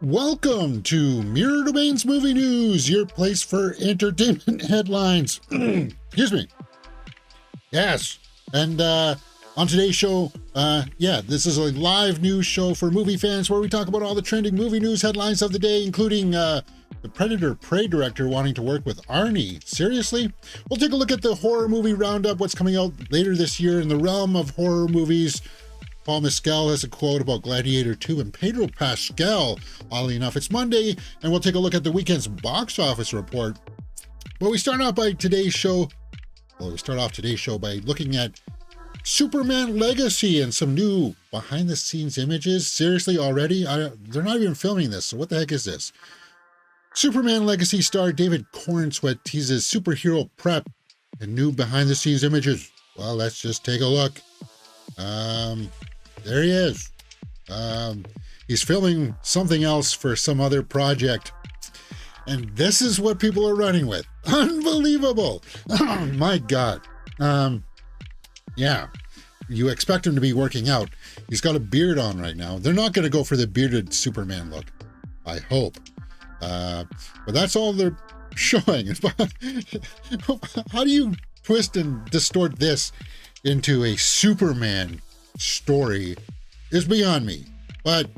Welcome to Mirror Domains Movie News, your place for entertainment headlines. Excuse me. Yes. And on today's show, this is a live news show for movie fans where we talk about all the trending movie news headlines of the day, including the Predator Prey director wanting to work with Arny. Seriously? We'll take a look at the horror movie roundup, what's coming out later this year in the realm of horror movies. Paul Mescal has a quote about Gladiator 2 and Pedro Pascal. Oddly enough, it's Monday, and we'll take a look at the weekend's box office report. But we start off today's show by looking at Superman Legacy and some new behind-the-scenes images. Seriously, already? They're not even filming this, so what the heck is this? Superman Legacy star David Cornsweet teases superhero prep and new behind-the-scenes images. Well, let's just take a look. There he is. He's filming something else for some other project. And this is what people are running with. Unbelievable. Oh, my God. Yeah. You expect him to be working out. He's got a beard on right now. They're not going to go for the bearded Superman look, I hope. But that's all they're showing. How do you twist and distort this into a Superman story is beyond me. But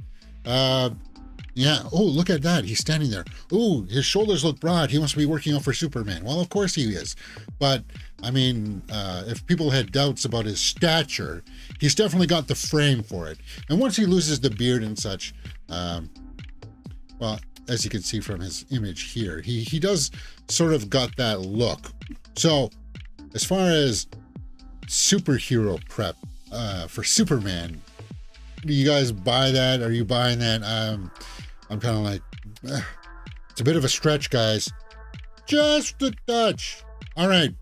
yeah, oh, look at that, he's standing there. Oh, his shoulders look broad, he must be working out for Superman. Well, of course he is, but I mean, if people had doubts about his stature, he's definitely got the frame for it. And once he loses the beard and such, well, as you can see from his image here, he does sort of got that look. So as far as superhero prep for Superman, do you guys buy that? Are you buying that? I'm kind of like, it's a bit of a stretch, guys. Just a touch. All right,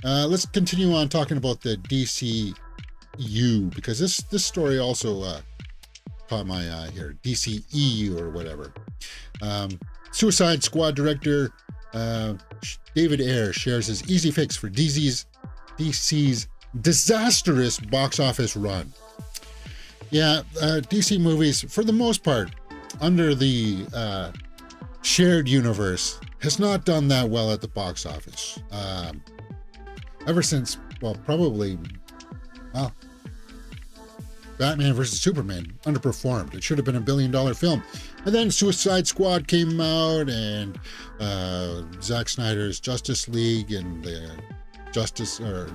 let's continue on talking about the DCEU, because this story also caught my eye here. DCEU or whatever. Suicide Squad director David Ayer shares his easy fix for DC's disastrous box office run. Yeah, DC movies, for the most part, under the shared universe, has not done that well at the box office. Ever since, well, probably, well, Batman versus Superman underperformed. It should have been $1 billion film. And then Suicide Squad came out, and Zack Snyder's Justice League and the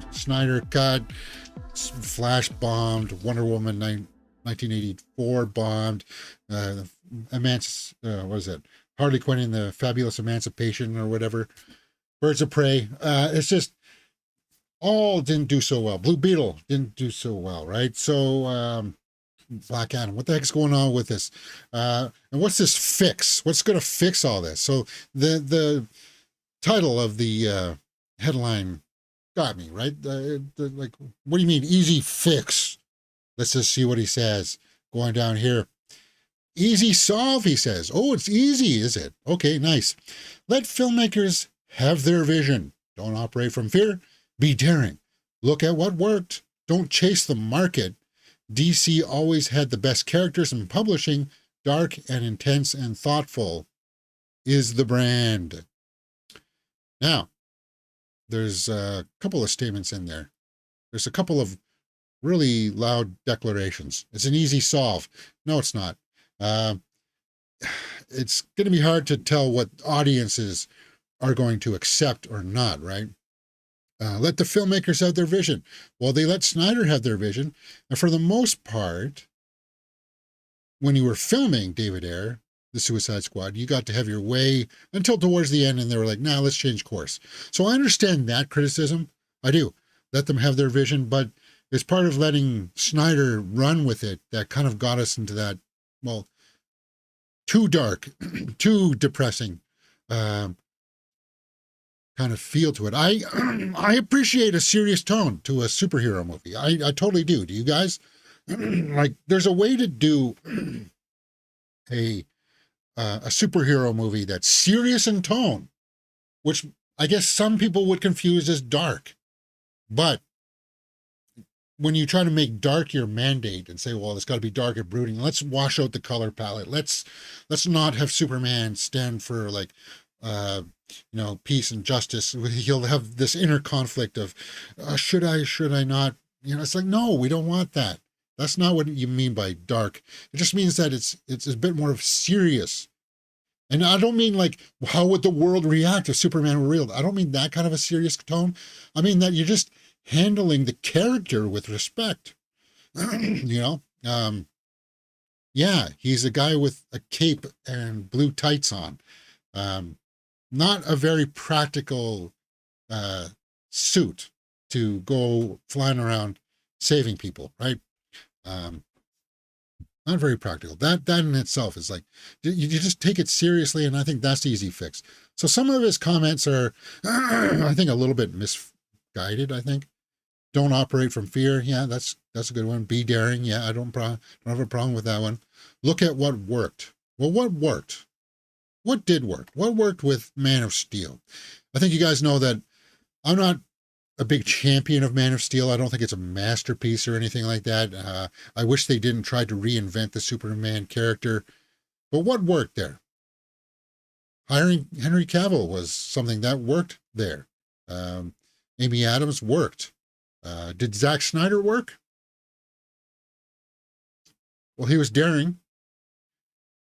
Snyder Cut, Flash bombed, Wonder Woman 1984 bombed, what is it? Harley Quinn in the Fabulous Emancipation or whatever, Birds of Prey. It's just all didn't do so well. Blue Beetle didn't do so well, right? So Black Adam, what the heck's going on with this? And what's this fix? What's going to fix all this? So the title of the headline got me, right? Like, what do you mean, easy fix? Let's just see what he says. Going down here. Easy solve, he says. Oh, it's easy, is it? Okay, nice. Let filmmakers have their vision. Don't operate from fear. Be daring. Look at what worked. Don't chase the market. DC always had the best characters in publishing. Dark and intense and thoughtful is the brand. Now, there's a couple of statements in there. There's a couple of really loud declarations. It's an easy solve. No, it's not. It's going to be hard to tell what audiences are going to accept or not, right? Let the filmmakers have their vision. Well, they let Snyder have their vision. And for the most part, when you were filming David Ayer, the Suicide Squad, you got to have your way until towards the end, and they were like, nah, let's change course. So I understand that criticism. I do. Let them have their vision, but it's part of letting Snyder run with it that kind of got us into that, well, too dark, too depressing kind of feel to it. I appreciate a serious tone to a superhero movie. I totally do. Do you guys? Like, there's a way to do a superhero movie that's serious in tone, which I guess some people would confuse as dark, but when you try to make dark your mandate and say, well, it's got to be dark and brooding, let's wash out the color palette. Let's not have Superman stand for like, peace and justice. He'll have this inner conflict of, should I not? It's like, no, we don't want that. That's not what you mean by dark. It just means that it's a bit more of serious. And I don't mean like, how would the world react if Superman were real? I don't mean that kind of a serious tone. I mean that you're just handling the character with respect. Yeah, he's a guy with a cape and blue tights on. Not a very practical suit to go flying around saving people, right? Not very practical. That in itself is like, you just take it seriously, and I think that's the easy fix. So some of his comments are, I think, a little bit misguided, I think. Don't operate from fear. Yeah, that's a good one. Be daring. Yeah, I don't have a problem with that one. Look at what worked. Well, what worked? What did work? What worked with Man of Steel? I think you guys know that I'm not a big champion of Man of Steel. I don't think it's a masterpiece or anything like that. I wish they didn't try to reinvent the Superman character. But what worked there? Hiring Henry Cavill was something that worked there. Amy Adams worked. Did Zack Snyder work? Well, he was daring.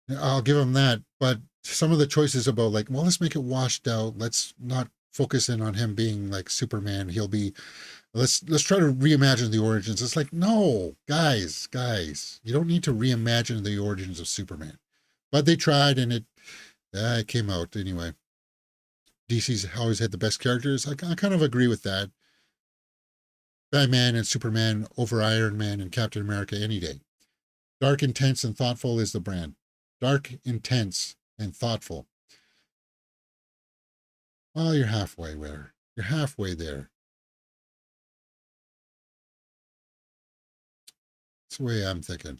I'll give him that. But some of the choices about like, well, let's make it washed out. Let's not focus in on him being like Superman. Let's try to reimagine the origins. It's like, no, guys, you don't need to reimagine the origins of Superman. But they tried, and it came out anyway. DC's always had the best characters. I kind of agree with that. Batman and Superman over Iron Man and Captain America any day. Dark, intense, and thoughtful is the brand. Dark, intense, and thoughtful. Well, you're halfway there. You're halfway there. That's the way I'm thinking.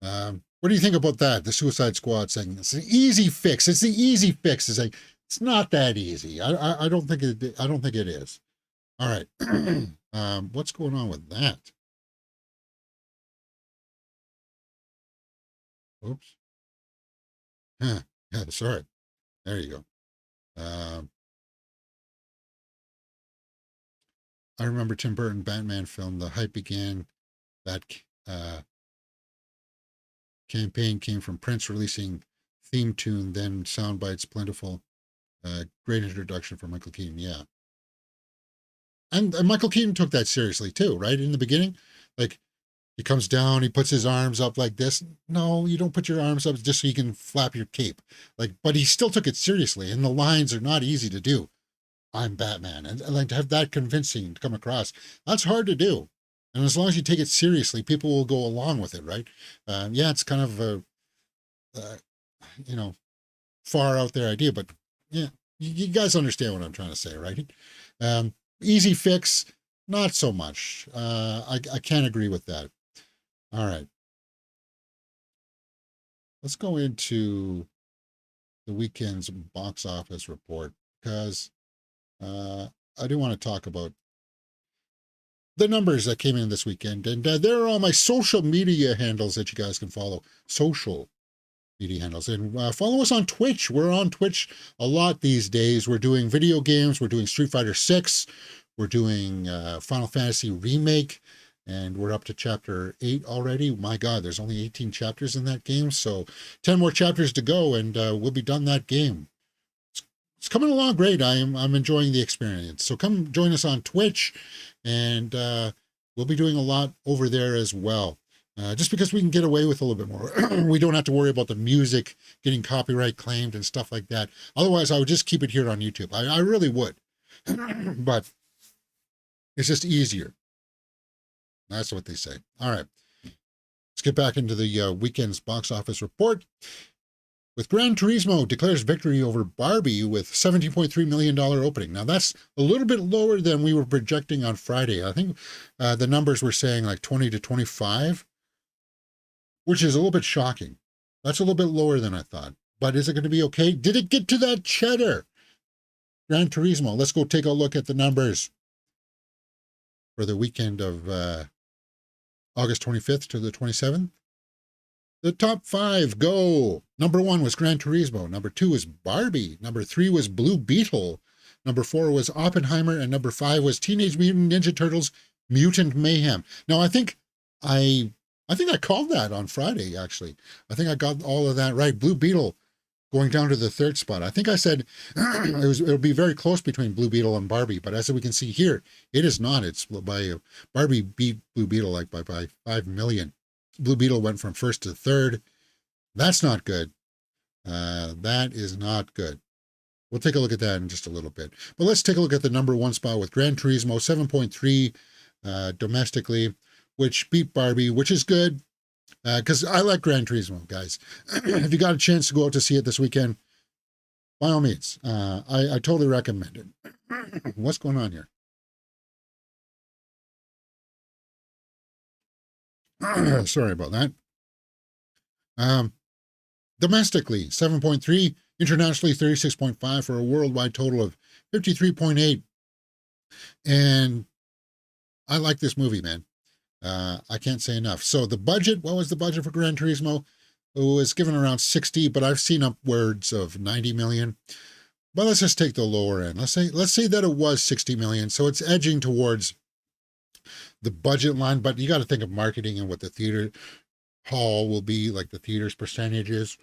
What do you think about that? The Suicide Squad saying it's an easy fix. It's the easy fix. It's like, it's not that easy. I don't think it. I don't think it is. All right. What's going on with that? Oops. Huh. Yeah, sorry. There you go. I remember Tim Burton Batman film. The hype began. That campaign came from Prince releasing theme tune, then sound bites, plentiful. Great introduction for Michael Keaton. Yeah. And Michael Keaton took that seriously too, right? In the beginning, like, he comes down, he puts his arms up like this. No, you don't put your arms up just so you can flap your cape. Like, but he still took it seriously, and the lines are not easy to do. I'm Batman, and like to have that convincing to come across, that's hard to do. And as long as you take it seriously, people will go along with it, right? Yeah, it's kind of a, far out there idea, but yeah, you guys understand what I'm trying to say, right? Easy fix, not so much. I can't agree with that. All right. Let's go into the weekend's box office report, because I do want to talk about the numbers that came in this weekend. And there are all my social media handles that you guys can follow. Social media handles. And follow us on Twitch. We're on Twitch a lot these days. We're doing video games. We're doing Street Fighter 6. We're doing Final Fantasy Remake. And we're up to chapter 8 already. My God, there's only 18 chapters in that game. So 10 more chapters to go, and we'll be done that game. It's coming along great. I'm enjoying the experience. So come join us on Twitch, and we'll be doing a lot over there as well. Just because we can get away with a little bit more. We don't have to worry about the music getting copyright claimed and stuff like that. Otherwise, I would just keep it here on YouTube. I really would. But it's just easier. That's what they say. All right. Let's get back into the weekend's box office report. With Gran Turismo declares victory over Barbie with $17.3 million opening. Now, that's a little bit lower than we were projecting on Friday. I think the numbers were saying like 20 to 25, which is a little bit shocking. That's a little bit lower than I thought. But is it going to be okay? Did it get to that cheddar? Gran Turismo. Let's go take a look at the numbers for the weekend of August 25th to the 27th. The top 5 go. Number 1 was Gran Turismo. Number 2 was Barbie. Number 3 was Blue Beetle. Number 4 was Oppenheimer. And number 5 was Teenage Mutant Ninja Turtles Mutant Mayhem. Now, I think I called that on Friday, actually. I think I got all of that right. Blue Beetle going down to the 3rd spot. I think I said it'll be very close between Blue Beetle and Barbie, but as we can see here, it is not. It's by Barbie beat Blue Beetle like by 5 million. Blue Beetle went from 1st to 3rd. That's not good. That is not good. We'll take a look at that in just a little bit. But let's take a look at the number 1 spot with Gran Turismo, 7.3 domestically, which beat Barbie, which is good because I like Gran Turismo, guys. If you got a chance to go out to see it this weekend, by all means, I totally recommend it. What's going on here? Sorry about that. Domestically, 7.3, internationally, 36.5 for a worldwide total of 53.8. And I like this movie, man. I can't say enough. So the budget, what was the budget for Gran Turismo? It was given around 60, but I've seen upwards of 90 million. But let's just take the lower end. Let's say that it was 60 million. So it's edging towards the budget line, but you got to think of marketing and what the theater hall will be, like the theater's percentages.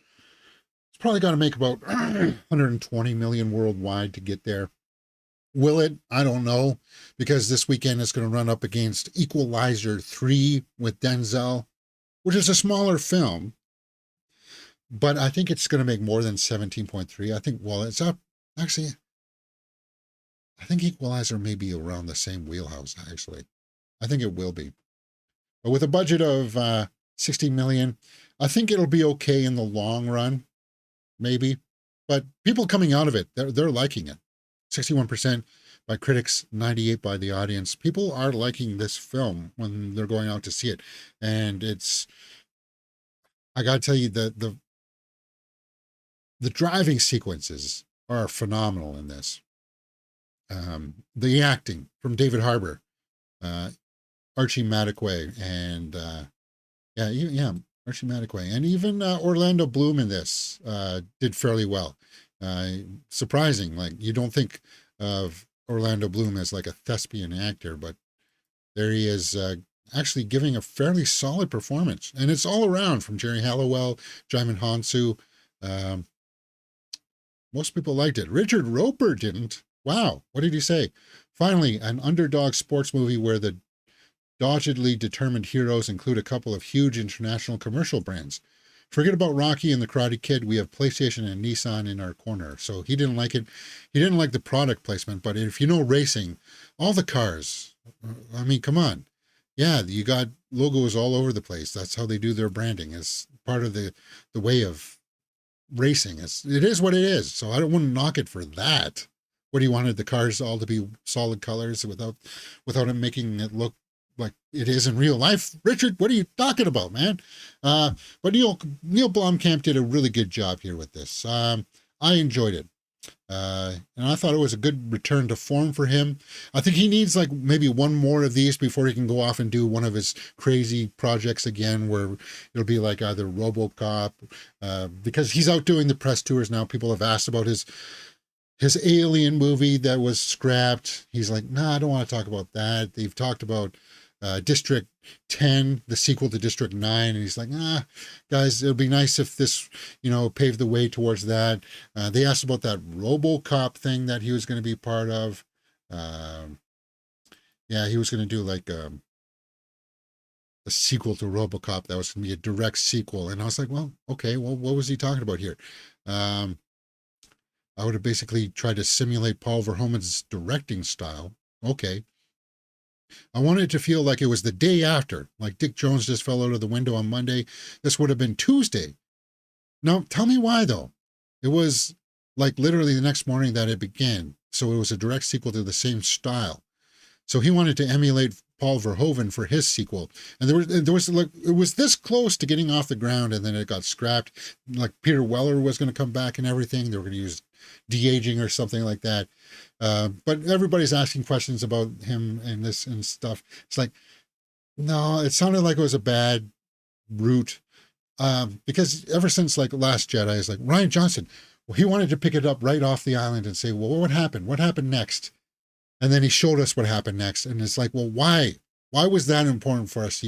It's probably got to make about 120 million worldwide to get there. Will it? I don't know, because this weekend it's going to run up against Equalizer 3 with Denzel, which is a smaller film, but I think it's going to make more than 17.3. I think, well, it's up. Actually, I think Equalizer may be around the same wheelhouse, actually. I think it will be. But with a budget of 60 million, I think it'll be okay in the long run, maybe. But people coming out of it, they're liking it. 61% by critics, 98% by the audience. People are liking this film when they're going out to see it. And it's, I got to tell you, the driving sequences are phenomenal in this. The acting from David Harbour, Archie Madekwe, and Archie Madekwe, and even Orlando Bloom in this did fairly well. Surprising, like you don't think of Orlando Bloom as like a thespian actor, but there he is, actually giving a fairly solid performance, and it's all around from Jerry Halliwell, Jaimin Hansu. Most people liked it. Richard Roper didn't. Wow, what did he say? Finally, an underdog sports movie where the doggedly determined heroes include a couple of huge international commercial brands. Forget about Rocky and the Karate Kid. We have PlayStation and Nissan in our corner. So he didn't like it. He didn't like the product placement. But if you know racing, all the cars, I mean, come on. Yeah, you got logos all over the place. That's how they do their branding. It's part of the way of racing. It is what it is. So I don't want to knock it for that. What, he wanted the cars all to be solid colors without him making it look like it is in real life. Richard, what are you talking about, man? But Neil Blomkamp did a really good job here with this. I enjoyed it. And I thought it was a good return to form for him. I think he needs like maybe one more of these before he can go off and do one of his crazy projects again, where it'll be like either RoboCop, because he's out doing the press tours now. People have asked about his Alien movie that was scrapped. He's like, nah, I don't want to talk about that. They've talked about District 10, the sequel to District 9, and he's like, guys, it'll be nice if this, paved the way towards that. They asked about that RoboCop thing that he was going to be part of. He was going to do like a sequel to RoboCop that was going to be a direct sequel, and I was like, well, okay, well, what was he talking about here? I would have basically tried to simulate Paul Verhoeven's directing style. Okay. I wanted it to feel like it was the day after, like Dick Jones just fell out of the window on Monday. This would have been Tuesday. Now, tell me why, though. It was like literally the next morning that it began. So it was a direct sequel to the same style. So he wanted to emulate Paul Verhoeven for his sequel. And there was like, it was this close to getting off the ground, and then it got scrapped. Like Peter Weller was going to come back and everything. They were going to use de-aging or something like that. But everybody's asking questions about him and this and stuff. It's like, No, it sounded like it was a bad route. Because ever since like Last Jedi, is like Ryan Johnson, well, he wanted to pick it up right off the island and say, well, what happened? What happened next? And then he showed us what happened next. And it's like, well, why? Why was that important for us?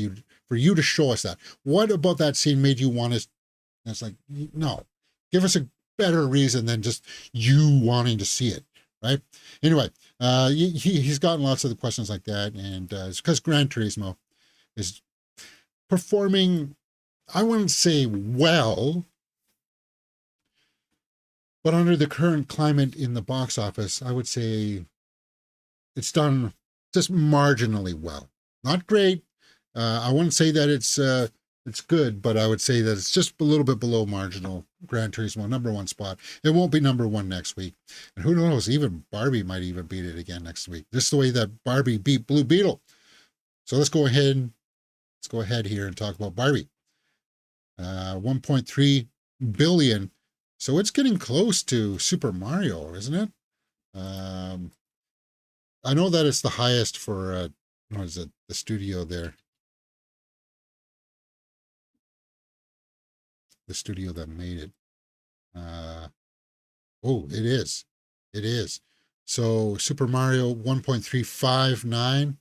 For you to show us that? What about that scene made you want us? And it's like, no, give us a better reason than just you wanting to see it, right? Anyway, he's gotten lots of the questions like that. And it's because Gran Turismo is performing, I wouldn't say well, but under the current climate in the box office, I would say it's done just marginally well. Not great. I wouldn't say that it's good, but I would say that it's just a little bit below marginal. Gran Turismo, #1 spot. It won't be #1 next week. And who knows, even Barbie might even beat it again next week. Just the way that Barbie beat Blue Beetle. So let's go ahead here and talk about Barbie. 1.3 billion. So it's getting close to Super Mario, isn't it? I know that it's the highest for what is it? The studio there. The studio that made it. Oh, it is. It is. So Super Mario 1.359,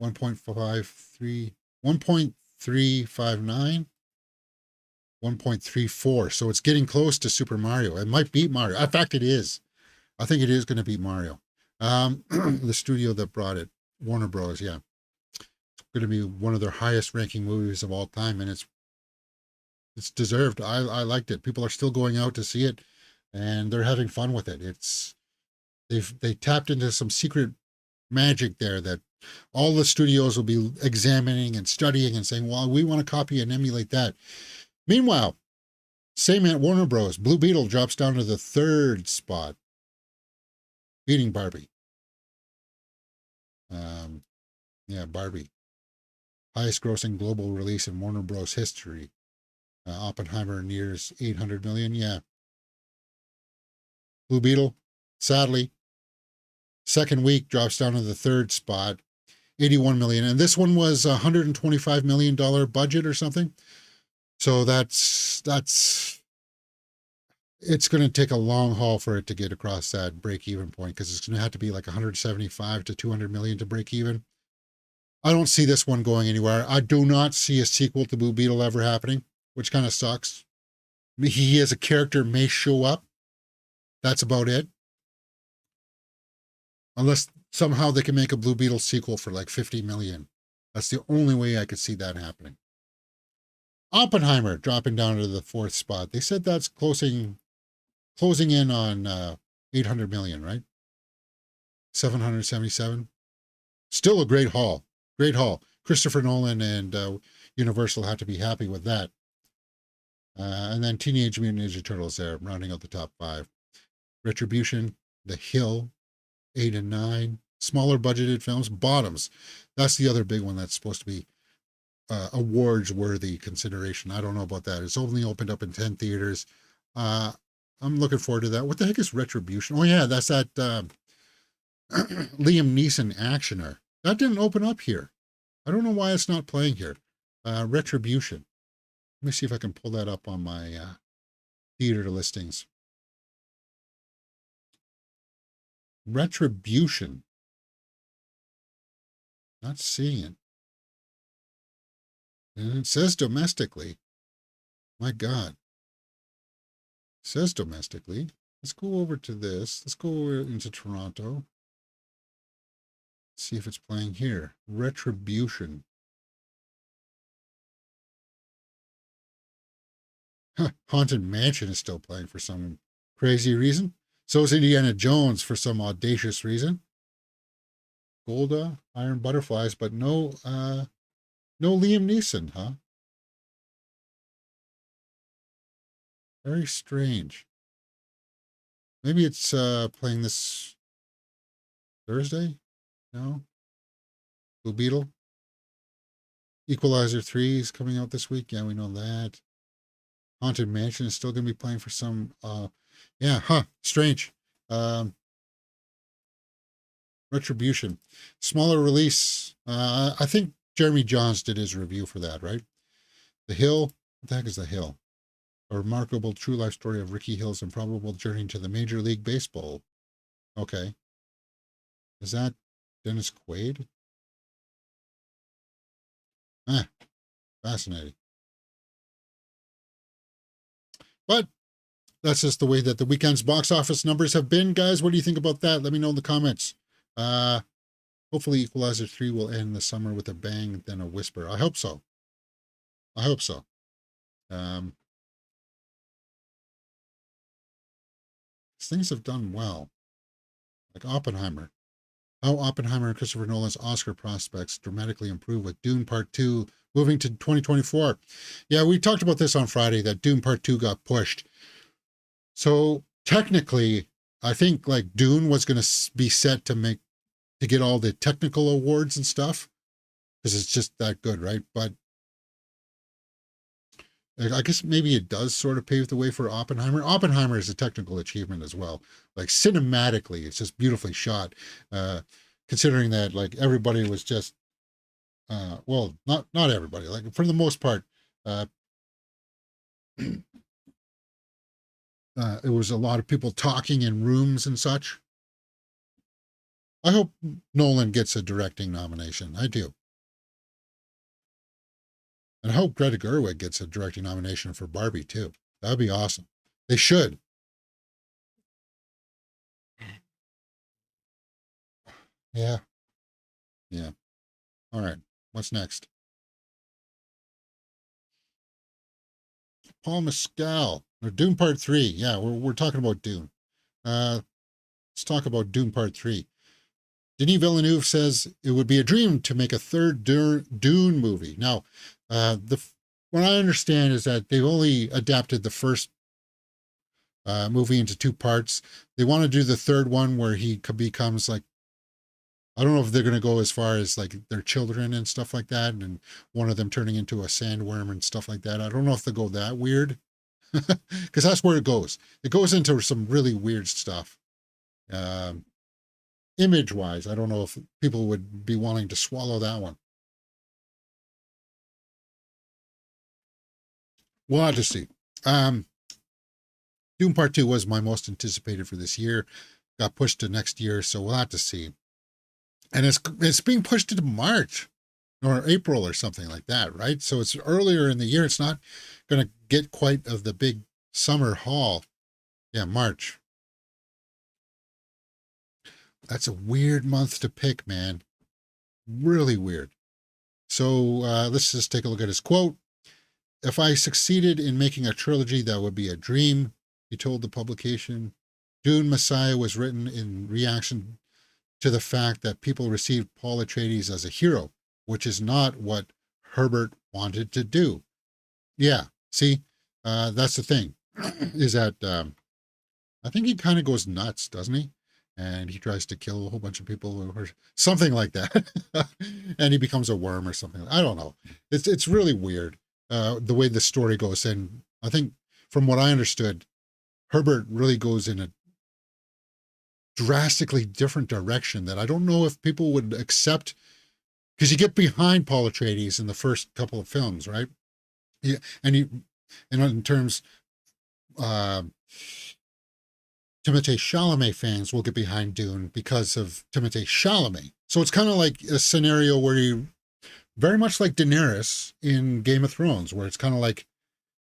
1.53, 1.359, 1.34. So it's getting close to Super Mario. It might beat Mario. In fact, it is. I think it is going to beat Mario. The studio that brought it, Warner Bros. Yeah, it's going to be one of their highest ranking movies of all time, and it's deserved. I liked it. People are still going out to see it, and they're having fun with it. They tapped into some secret magic there that all the studios will be examining and studying and saying, well, we want to copy and emulate that. Meanwhile, same at Warner Bros. Blue Beetle drops down to the 3rd spot, beating Barbie. Yeah, Barbie. Highest grossing global release in Warner Bros. History. Oppenheimer nears 800 million. Yeah. Blue Beetle, sadly, second week drops down to the 3rd spot, 81 million. And this one was $125 million budget or something. So it's going to take a long haul for it to get across that break-even point, because it's going to have to be like 175 to 200 million to break even. I don't see this one going anywhere. I do not see a sequel to Blue Beetle ever happening, which kind of sucks. He as a character may show up. That's about it. Unless somehow they can make a Blue Beetle sequel for like 50 million. That's the only way I could see that happening. Oppenheimer dropping down to the 4th spot. They said that's closing in on 800 million, right? 777. Still a great haul. Great haul. Christopher Nolan and Universal have to be happy with that. And then Teenage Mutant Ninja Turtles there, rounding out the top 5. Retribution, The Hill, 8 and 9. Smaller budgeted films, bottoms. That's the other big one that's supposed to be awards worthy consideration. I don't know about that. It's only opened up in 10 theaters. I'm looking forward to that. What the heck is Retribution? Oh yeah, that's that Liam Neeson actioner. That didn't open up here. I don't know why it's not playing here. Retribution. Let me see if I can pull that up on my theater listings. Retribution. Not seeing it. And it says domestically. My God. It says domestically. Let's go over to this. Let's go over into Toronto. See if it's playing here. Retribution. Haunted Mansion is still playing for some crazy reason. So is Indiana Jones for some audacious reason. Golda, Iron Butterflies, but no Liam Neeson, huh? Very strange. Maybe it's playing this Thursday? No? Blue Beetle? Equalizer 3 is coming out this week. Yeah, we know that. Haunted Mansion is still going to be playing for some, yeah, strange. Retribution. Smaller release. I think Jeremy Johns did his review for that, right? The Hill. What the heck is The Hill? A remarkable true life story of Ricky Hill's improbable journey to the Major League Baseball. Okay. Is that Dennis Quaid? Ah, fascinating. But that's just the way that the weekend's box office numbers have been, guys. What do you think about that? Let me know in the comments. Hopefully Equalizer 3 will end the summer with a bang, then a whisper. I hope so. I hope so. Things have done well. Like Oppenheimer. How Oppenheimer and Christopher Nolan's Oscar prospects dramatically improve with Dune Part 2 moving to 2024. Yeah, we talked about this on Friday, that Dune Part 2 got pushed. So technically, I think like Dune was going to be set to get all the technical awards and stuff because it's just that good, right? But I guess maybe it does sort of pave the way for Oppenheimer. Oppenheimer is a technical achievement as well. Like cinematically, it's just beautifully shot. Considering that like everybody was just, well, not everybody. Like for the most part, it was a lot of people talking in rooms and such. I hope Nolan gets a directing nomination. I do. And I hope Greta Gerwig gets a directing nomination for Barbie too. That would be awesome. They should. Yeah. Yeah. All right. What's next? Paul Mescal. Or Dune Part 3. Yeah, we're talking about Dune. Let's talk about Dune Part 3. Denis Villeneuve says it would be a dream to make a third Dune movie. Now, what I understand is that they've only adapted the first movie into two parts. They want to do the third one where he becomes like, I don't know if they're going to go as far as like their children and stuff like that, and one of them turning into a sandworm and stuff like that. I don't know if they go that weird, because that's where it goes. It goes into some really weird stuff. Image wise, I don't know if people would be wanting to swallow that one. We'll have to see. Doom Part 2 was my most anticipated for this year. Got pushed to next year, so we'll have to see. And it's being pushed into March or April or something like that, right? So it's earlier in the year. It's not going to get quite of the big summer haul. Yeah, March. That's a weird month to pick, man. Really weird. So let's just take a look at his quote. If I succeeded in making a trilogy, that would be a dream, he told the publication. Dune Messiah was written in reaction to the fact that people received Paul Atreides as a hero, which is not what Herbert wanted to do. Yeah, see, that's the thing, is that I think he kind of goes nuts, doesn't he? And he tries to kill a whole bunch of people or something like that. And he becomes a worm or something. I don't know. It's really weird the way the story goes. And I think from what I understood, Herbert really goes in a drastically different direction that I don't know if people would accept, because you get behind Paul Atreides in the first couple of films, right? Yeah, and in terms, Timothée Chalamet fans will get behind Dune because of Timothée Chalamet. So it's kind of like a scenario where you, very much like Daenerys in Game of Thrones, where it's kind of like,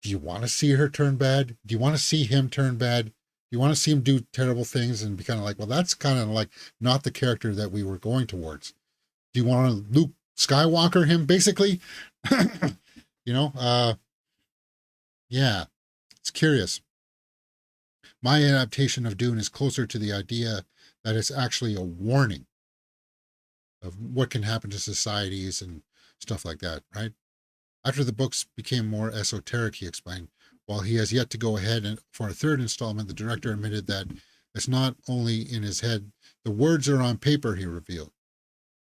do you want to see her turn bad? Do you want to see him turn bad? Do you want to see him do terrible things and be kind of like, well, that's kind of like not the character that we were going towards. Do you want to Luke Skywalker him, basically? Yeah, it's curious. My adaptation of Dune is closer to the idea that it's actually a warning of what can happen to societies and stuff like that, right? After the books became more esoteric, he explained, while he has yet to go ahead and for a third installment, the director admitted that it's not only in his head, the words are on paper, he revealed.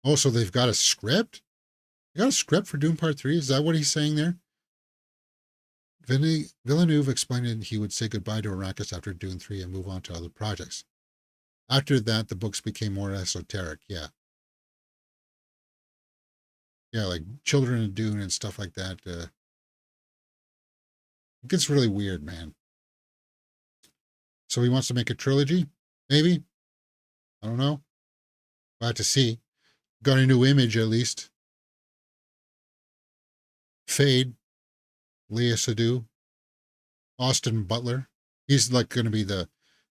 Oh, so they've got a script? They got a script for Dune Part 3? Is that what he's saying there? Villeneuve explained that he would say goodbye to Arrakis after Dune 3 and move on to other projects. After that, the books became more esoteric, yeah. Yeah, like Children of Dune and stuff like that. It gets really weird, man. So he wants to make a trilogy, maybe. I don't know. We'll have to see. Got a new image at least. Fade, Leah Sadu, Austin Butler. He's like going to be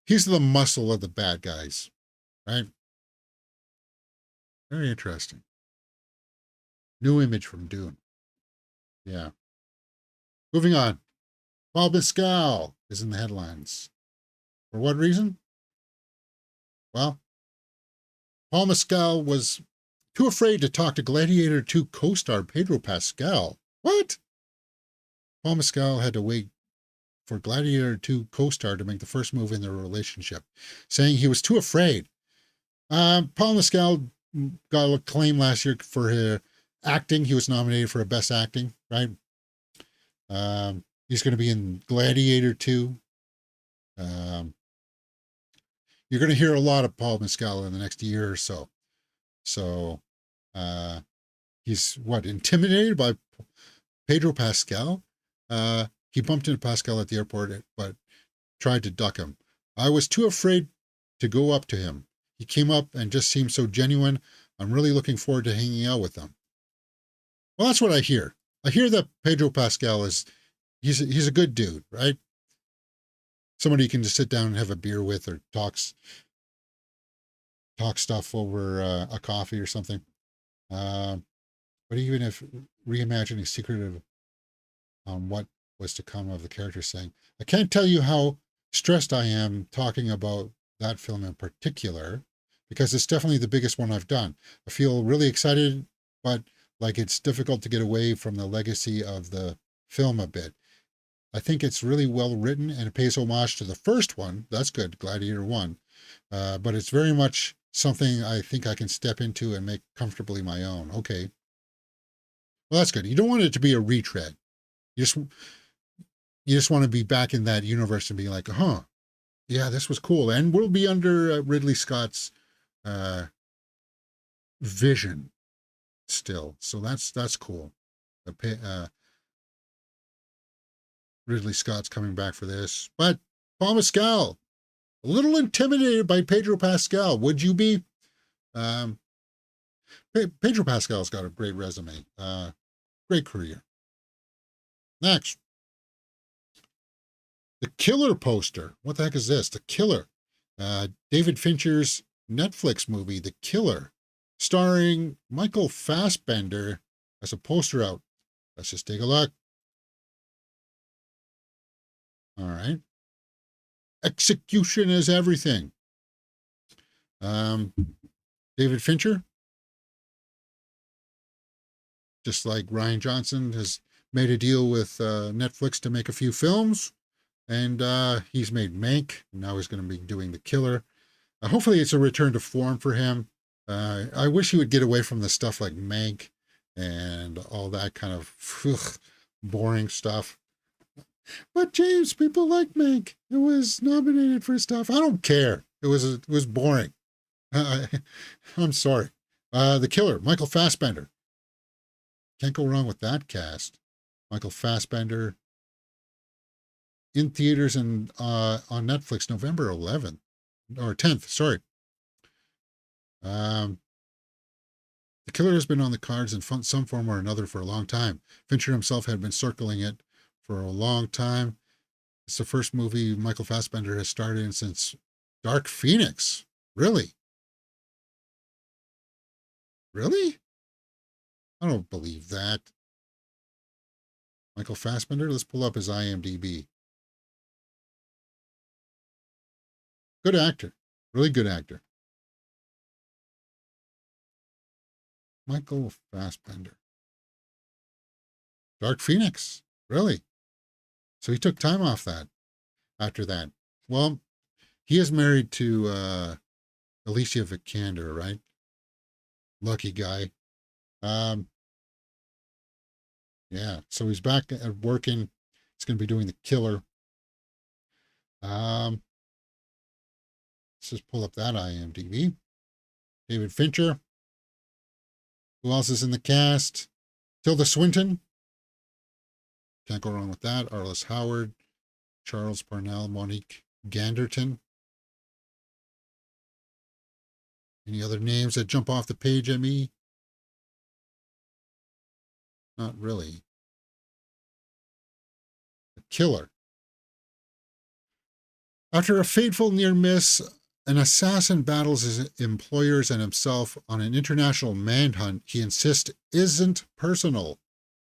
he's the muscle of the bad guys, right? Very interesting. New image from Dune. Yeah. Moving on. Paul Mescal is in the headlines. For what reason? Well, Paul Mescal was too afraid to talk to Gladiator 2 co-star Pedro Pascal. What? Paul Mescal had to wait for Gladiator 2 co-star to make the first move in their relationship, saying he was too afraid. Paul Mescal got acclaim last year for his acting. He was nominated for a Best Acting, right? He's going to be in Gladiator 2. You're going to hear a lot of Paul Mescal in the next year or so. So he's intimidated by Pedro Pascal? He bumped into Pascal at the airport, but tried to duck him. I was too afraid to go up to him. He came up and just seemed so genuine. I'm really looking forward to hanging out with him. Well, that's what I hear. I hear that Pedro Pascal he's a good dude, right? Somebody you can just sit down and have a beer with or talk stuff over a coffee or something. But even if reimagining secretive on what was to come of the character saying, I can't tell you how stressed I am talking about that film in particular, because it's definitely the biggest one I've done. I feel really excited, but like it's difficult to get away from the legacy of the film a bit. I think it's really well written and it pays homage to the first one. That's good, Gladiator 1. But it's very much something I think I can step into and make comfortably my own. Okay. Well, that's good. You don't want it to be a retread. You just want to be back in that universe and be like, huh, yeah, this was cool. And we'll be under Ridley Scott's vision still. So that's cool. Ridley Scott's coming back for this. But Paul Mescal, a little intimidated by Pedro Pascal. Would you be? Pedro Pascal's got a great resume. Great career. Next. The Killer poster. What the heck is this? The Killer. David Fincher's Netflix movie, The Killer, starring Michael Fassbender as a poster out. Let's just take a look. All right. Execution is everything. David Fincher, just like Rian Johnson, has made a deal with Netflix to make a few films. And he's made Mank. Now he's going to be doing The Killer. Hopefully it's a return to form for him. I wish he would get away from the stuff like Mank and all that kind of boring stuff. But James, people like Mank. It was nominated for stuff. I don't care. It was boring. I'm sorry. The Killer, Michael Fassbender. Can't go wrong with that cast. Michael Fassbender in theaters and on Netflix November 11th or 10th. Sorry. The Killer has been on the cards in some form or another for a long time. Fincher himself had been circling it for a long time. It's the first movie Michael Fassbender has starred in since Dark Phoenix. Really? Really? I don't believe that. Michael Fassbender? Let's pull up his IMDb. Good actor. Really good actor. Michael Fassbender. Dark Phoenix. Really? So he took time off that after that. Well, he is married to Alicia Vikander, right? Lucky guy. Yeah, so he's back at working. He's going to be doing The Killer. Let's just pull up that IMDb. David Fincher. Who else is in the cast? Tilda Swinton. Can't go wrong with that. Arliss Howard. Charles Parnell. Monique Ganderton. Any other names that jump off the page at me? Not really. The killer. After a fateful near miss, an assassin battles his employers and himself on an international manhunt he insists isn't personal.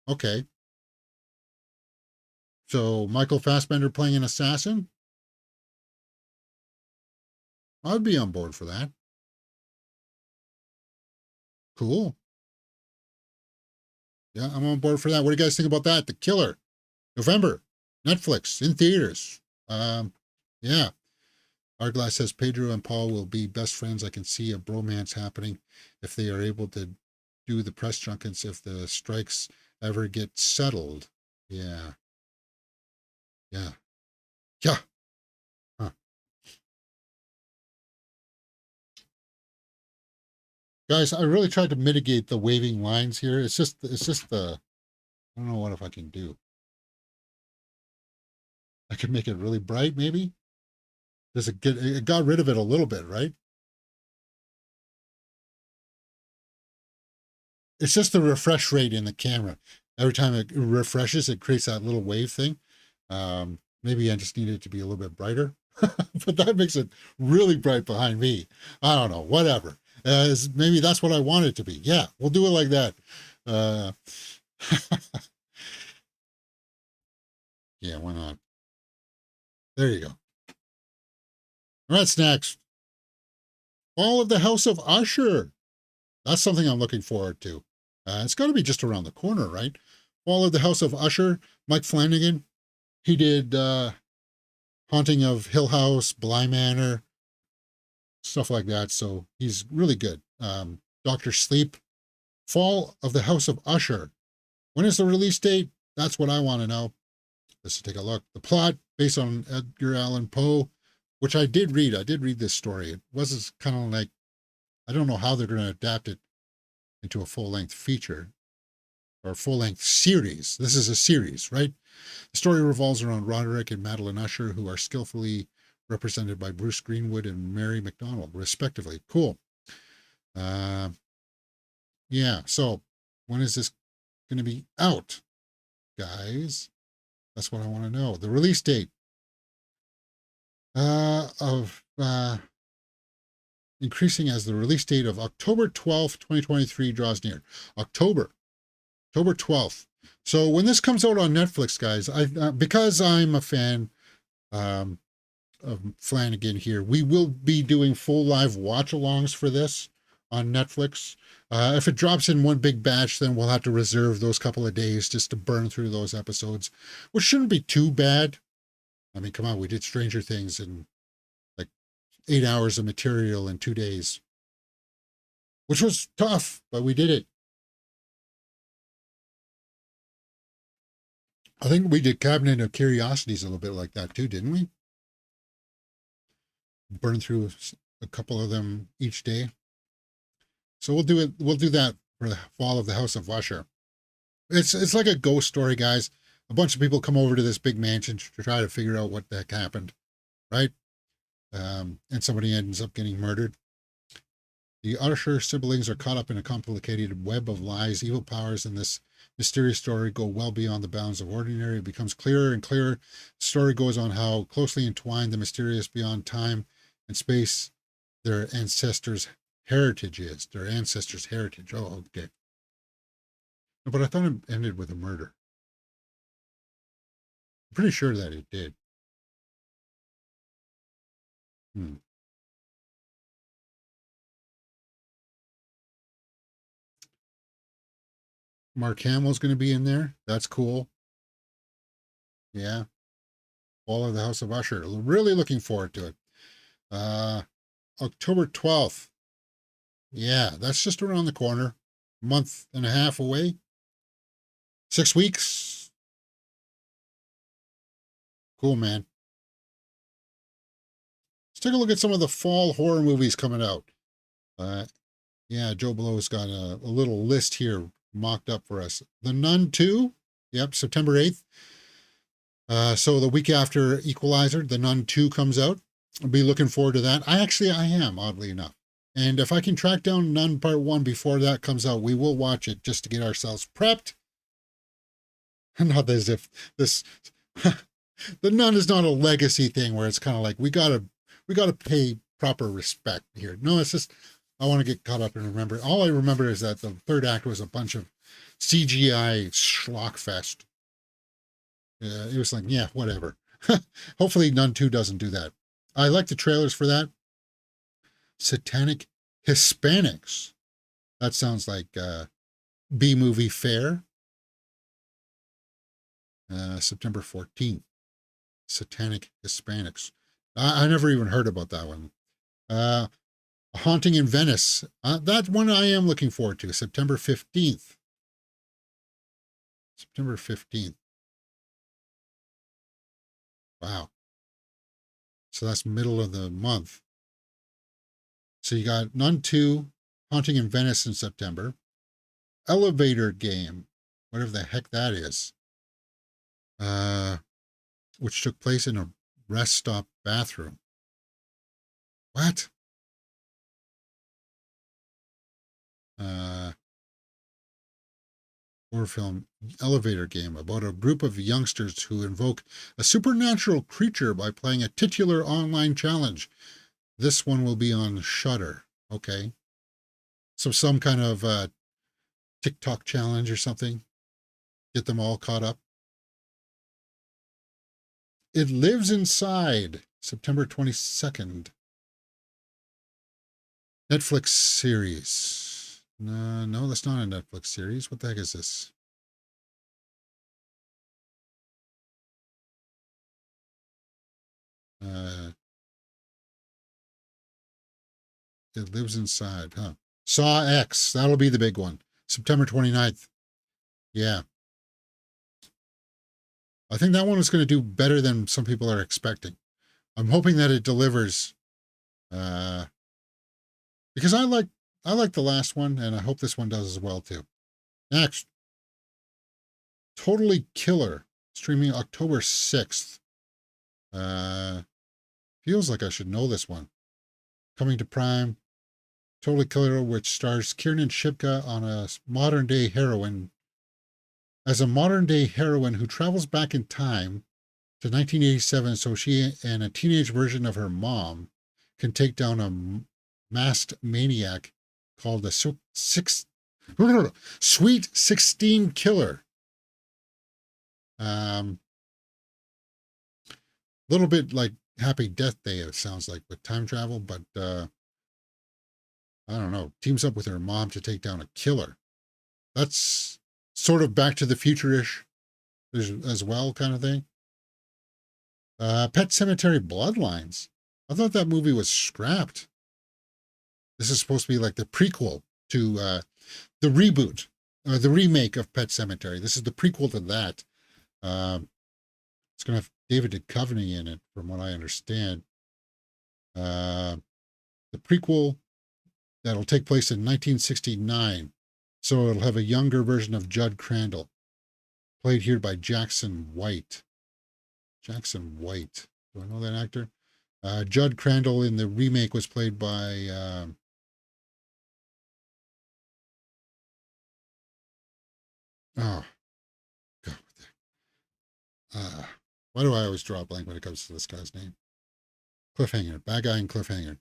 Okay. So, Michael Fassbender playing an assassin? I'd be on board for that. Cool. Yeah, I'm on board for that. What do you guys think about that? The Killer. November. Netflix. In theaters. Yeah. Arglass says Pedro and Paul will be best friends. I can see a bromance happening if they are able to do the press junkets if the strikes ever get settled. Yeah. Yeah. Yeah. Huh. Guys, I really tried to mitigate the waving lines here. It's just the, I don't know what if I can do. I could make it really bright, maybe. Does it get, it got rid of it a little bit, right? It's just the refresh rate in the camera. Every time it refreshes, it creates that little wave thing. Maybe I just need it to be a little bit brighter, but that makes it really bright behind me. I don't know, whatever. Maybe that's what I want it to be. Yeah, we'll do it like that. Uh, yeah, why not? There you go. That's next. All of the House of Usher. That's something I'm looking forward to. It's got to be just around the corner, right? All of the House of Usher. Mike Flanagan. He did Haunting of Hill House, Bly Manor, stuff like that. So he's really good. Dr. Sleep. Fall of the House of Usher. When is the release date? That's what I want to know. Let's take a look. The plot, based on Edgar Allan Poe, which I did read. I did read this story. It was kind of like, I don't know how they're going to adapt it into a full-length feature or a full-length series. This is a series, right? The story revolves around Roderick and Madeline Usher, who are skillfully represented by Bruce Greenwood and Mary McDonnell, respectively. Cool. Yeah, so when is this going to be out, guys? That's what I want to know. The release date of increasing as the release date of October 12th, 2023 draws near. October 12th. So when this comes out on Netflix, guys, because I'm a fan of Flanagan here, we will be doing full live watch-alongs for this on Netflix. If it drops in one big batch, then we'll have to reserve those couple of days just to burn through those episodes, which shouldn't be too bad. I mean, come on, we did Stranger Things in like 8 hours of material in 2 days, which was tough, but we did it. I think we did Cabinet of Curiosities a little bit like that too, didn't we? Burn through a couple of them each day. So we'll do it. We'll do that for the fall of the House of Usher. It's like a ghost story, guys. A bunch of people come over to this big mansion to try to figure out what the heck happened, right? And somebody ends up getting murdered. The Usher siblings are caught up in a complicated web of lies, evil powers, and this mysterious story go well beyond the bounds of ordinary. It becomes clearer and clearer. The story goes on how closely entwined the mysterious beyond time and space their ancestors' heritage is. Their ancestors' heritage. Oh, okay. But I thought it ended with a murder. I'm pretty sure that it did. Hmm. Mark Hamill's going to be in there. That's cool. Yeah. All of the House of Usher. Really looking forward to it. October 12th. Yeah, that's just around the corner. Month and a half away. 6 weeks. Cool, man. Let's take a look at some of the fall horror movies coming out. Yeah, Joe Blow's got a little list here mocked up for us. The Nun 2, yep, September 8th. So the week after Equalizer, The Nun 2 comes out. I'll be looking forward to that. I am, oddly enough. And if I can track down Nun Part 1 before that comes out, we will watch it just to get ourselves prepped. Not as if this The Nun is not a legacy thing where it's kind of like we gotta pay proper respect here. No, it's just I want to get caught up and remember. All I remember is that the third act was a bunch of CGI schlock fest. It was like, yeah, whatever. Hopefully Nun 2 doesn't do that. I like the trailers for that. Satanic Hispanics. That sounds like B-movie fare. September 14th. Satanic Hispanics. I never even heard about that one. A Haunting in Venice. That one I am looking forward to. September 15th. September 15th. Wow. So that's middle of the month. So you got Nun 2, Haunting in Venice in September. Elevator Game. Whatever the heck that is. Which took place in a rest stop bathroom. What? Horror film Elevator Game about a group of youngsters who invoke a supernatural creature by playing a titular online challenge. This one will be on Shudder. Okay. So some kind of TikTok challenge or something. Get them all caught up. It Lives Inside, September 22nd. Netflix series. No, that's not a Netflix series. What the heck is this? It Lives Inside, huh? Saw X, that'll be the big one. September 29th. Yeah. I think that one is going to do better than some people are expecting. I'm hoping that it delivers. Because I like the last one, and I hope this one does as well too. Next, Totally Killer, streaming October 6th. Feels like I should know this one. Coming to Prime, Totally Killer, which stars Kiernan Shipka on a modern-day heroine. As a modern-day heroine who travels back in time to 1987 so she and a teenage version of her mom can take down a masked maniac called the Sweet 16 Killer. Little bit like Happy Death Day, it sounds like, with time travel, but I don't know. Teams up with her mom to take down a killer. That's sort of Back to the Future-ish as well, kind of thing. Pet Sematary Bloodlines. I thought that movie was scrapped. This is supposed to be like the prequel to the reboot, the remake of Pet Sematary. This is the prequel to that. It's going to have David Duchovny in it, from what I understand. The prequel that'll take place in 1969. So it'll have a younger version of Judd Crandall, played here by Jackson White. Jackson White. Do I know that actor? Judd Crandall in the remake was played by oh God. Why do I always draw a blank when it comes to this guy's name? Cliffhanger. Bad guy in Cliffhanger.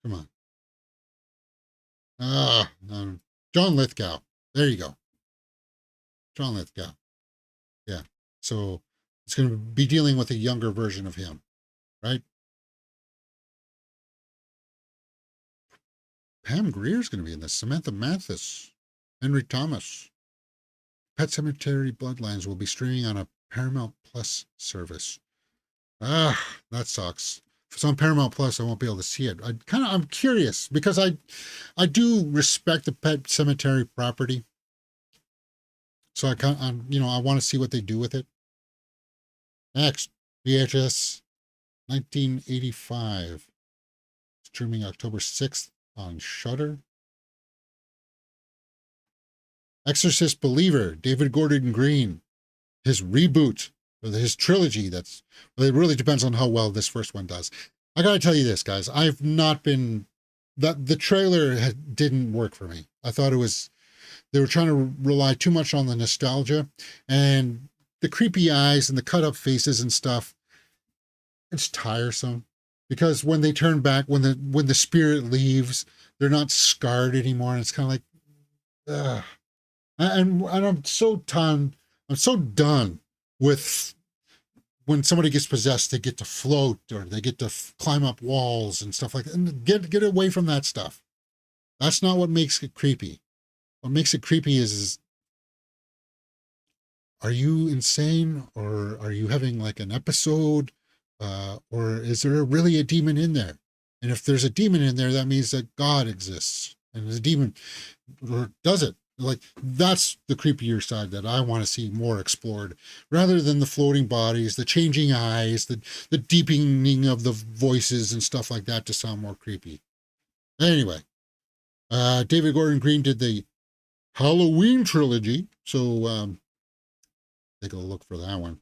Come on. John Lithgow. There you go. John Lithgow. Yeah. So it's going to be dealing with a younger version of him, right? Pam Grier's going to be in this. Samantha Mathis. Henry Thomas. Pet Sematary Bloodlines will be streaming on a Paramount Plus service. That sucks. If it's on Paramount Plus, I won't be able to see it. I'm curious because I do respect the Pet Cemetery property, so I want to see what they do with it. Next, VHS 1985, streaming October 6th on Shudder. Exorcist Believer, David Gordon Green, his reboot, or his trilogy. It really depends on how well this first one does. I gotta tell you this, guys. I've not been that the trailer didn't work for me. I thought they were trying to rely too much on the nostalgia and the creepy eyes and the cut up faces and stuff. It's tiresome because when they turn back, when the spirit leaves, they're not scarred anymore, and it's kind of like, ugh. And I'm so done. I'm so done with when somebody gets possessed, they get to float or they get to climb up walls and stuff like that. And get away from that stuff. That's not what makes it creepy. What makes it creepy is are you insane, or are you having like an episode, or is there really a demon in there? And if there's a demon in there, that means that God exists, and the demon, or does it? Like, that's the creepier side that I want to see more explored, rather than the floating bodies, the changing eyes, the deepening of the voices and stuff like that to sound more creepy. Anyway, David Gordon Green did the Halloween trilogy, so take a look for that one.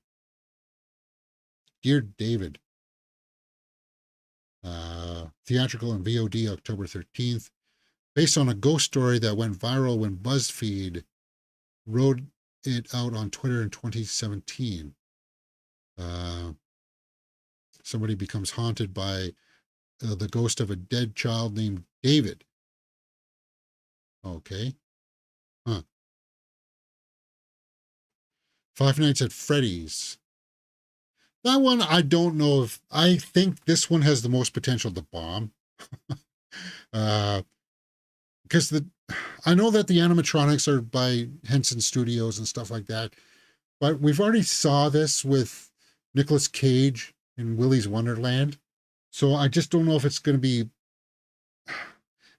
Dear David, theatrical and VOD October 13th. Based on a ghost story that went viral when BuzzFeed wrote it out on Twitter in 2017. Somebody becomes haunted by the ghost of a dead child named David. Okay. Huh. Five Nights at Freddy's. That one, I don't know if... I think this one has the most potential to bomb. Because I know that the animatronics are by Henson Studios and stuff like that, but we've already saw this with Nicolas Cage in Willy's Wonderland, so I just don't know if it's going to be.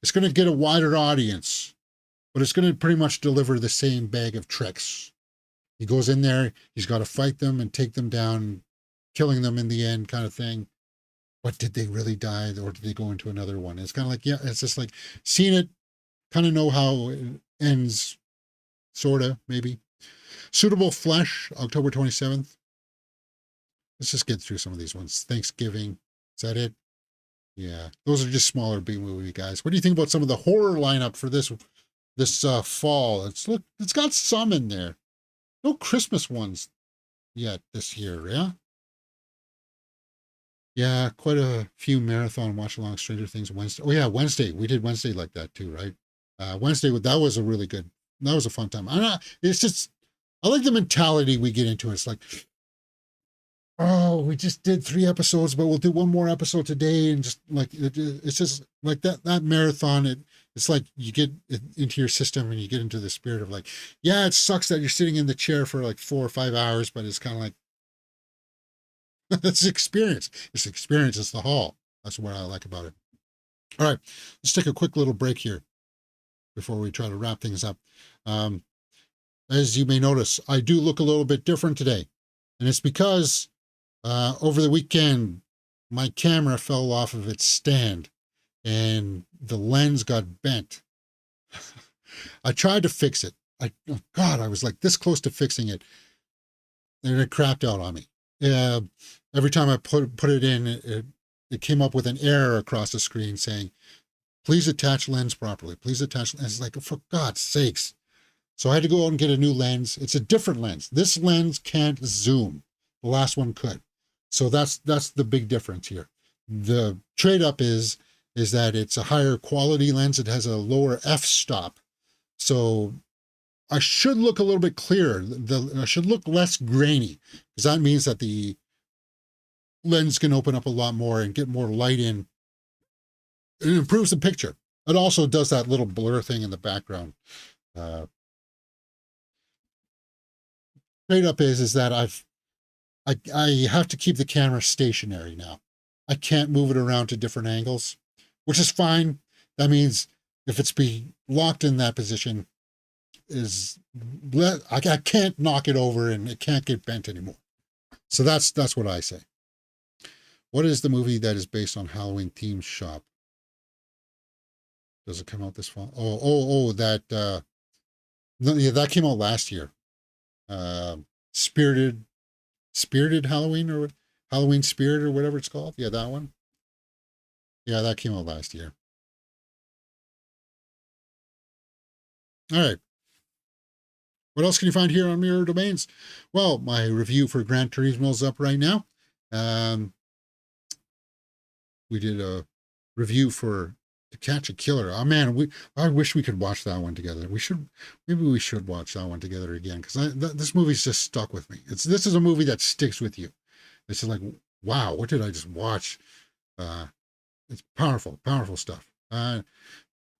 It's going to get a wider audience, but it's going to pretty much deliver the same bag of tricks. He goes in there, he's got to fight them and take them down, killing them in the end, kind of thing. But did they really die, or did they go into another one? It's kind of like, yeah, it's just like seeing it. Kind of know how it ends, sort of, maybe. Suitable Flesh, October 27th. Let's just get through some of these ones. Thanksgiving. Is that it? Yeah. Those are just smaller B-movie guys. What do you think about some of the horror lineup for this fall? It's got some in there. No Christmas ones yet this year, yeah? Yeah, quite a few marathon watch-along Stranger Things Wednesday. Oh, yeah, Wednesday. We did Wednesday like that, too, right? Wednesday, that was a fun time. It's just, I like the mentality we get into. It's like, oh, we just did 3 episodes, but we'll do one more episode today. And just like, it's just like that marathon. It's like you get into your system and you get into the spirit of like, yeah, it sucks that you're sitting in the chair for like 4 or 5 hours, but it's kind of like, it's experience. It's experience. It's the haul. That's what I like about it. All right, let's take a quick little break here before we try to wrap things up. As you may notice, I do look a little bit different today. And it's because over the weekend, my camera fell off of its stand and the lens got bent. I tried to fix it. I was like this close to fixing it. And it crapped out on me. Every time I put it in, it came up with an error across the screen saying, please attach lens properly. Please attach lens. It's like, for God's sakes. So I had to go out and get a new lens. It's a different lens. This lens can't zoom. The last one could. So that's the big difference here. The trade-up is that it's a higher quality lens. It has a lower f-stop. So I should look a little bit clearer. I should look less grainy, because that means that the lens can open up a lot more and get more light in. It improves the picture. It also does that little blur thing in the background. Trade up is that I have to keep the camera stationary now. I can't move it around to different angles, which is fine. That means if it's be locked in that position, I can't knock it over and it can't get bent anymore. So that's what I say. What is the movie that is based on Halloween themed shop? Does it come out this fall? That no, yeah, that came out last year. Uh, Spirited Halloween, or Halloween Spirit, or whatever it's called. Yeah, that one. Yeah, that came out last year. All right. What else can you find here on Mirror Domains? Well, my review for Gran Turismo is up right now. We did a review for To Catch a Killer. Oh man, I wish we could watch that one together. Maybe we should watch that one together again, because this movie's just stuck with me. This is a movie that sticks with you. It's just like, wow, what did I just watch? It's powerful, powerful stuff.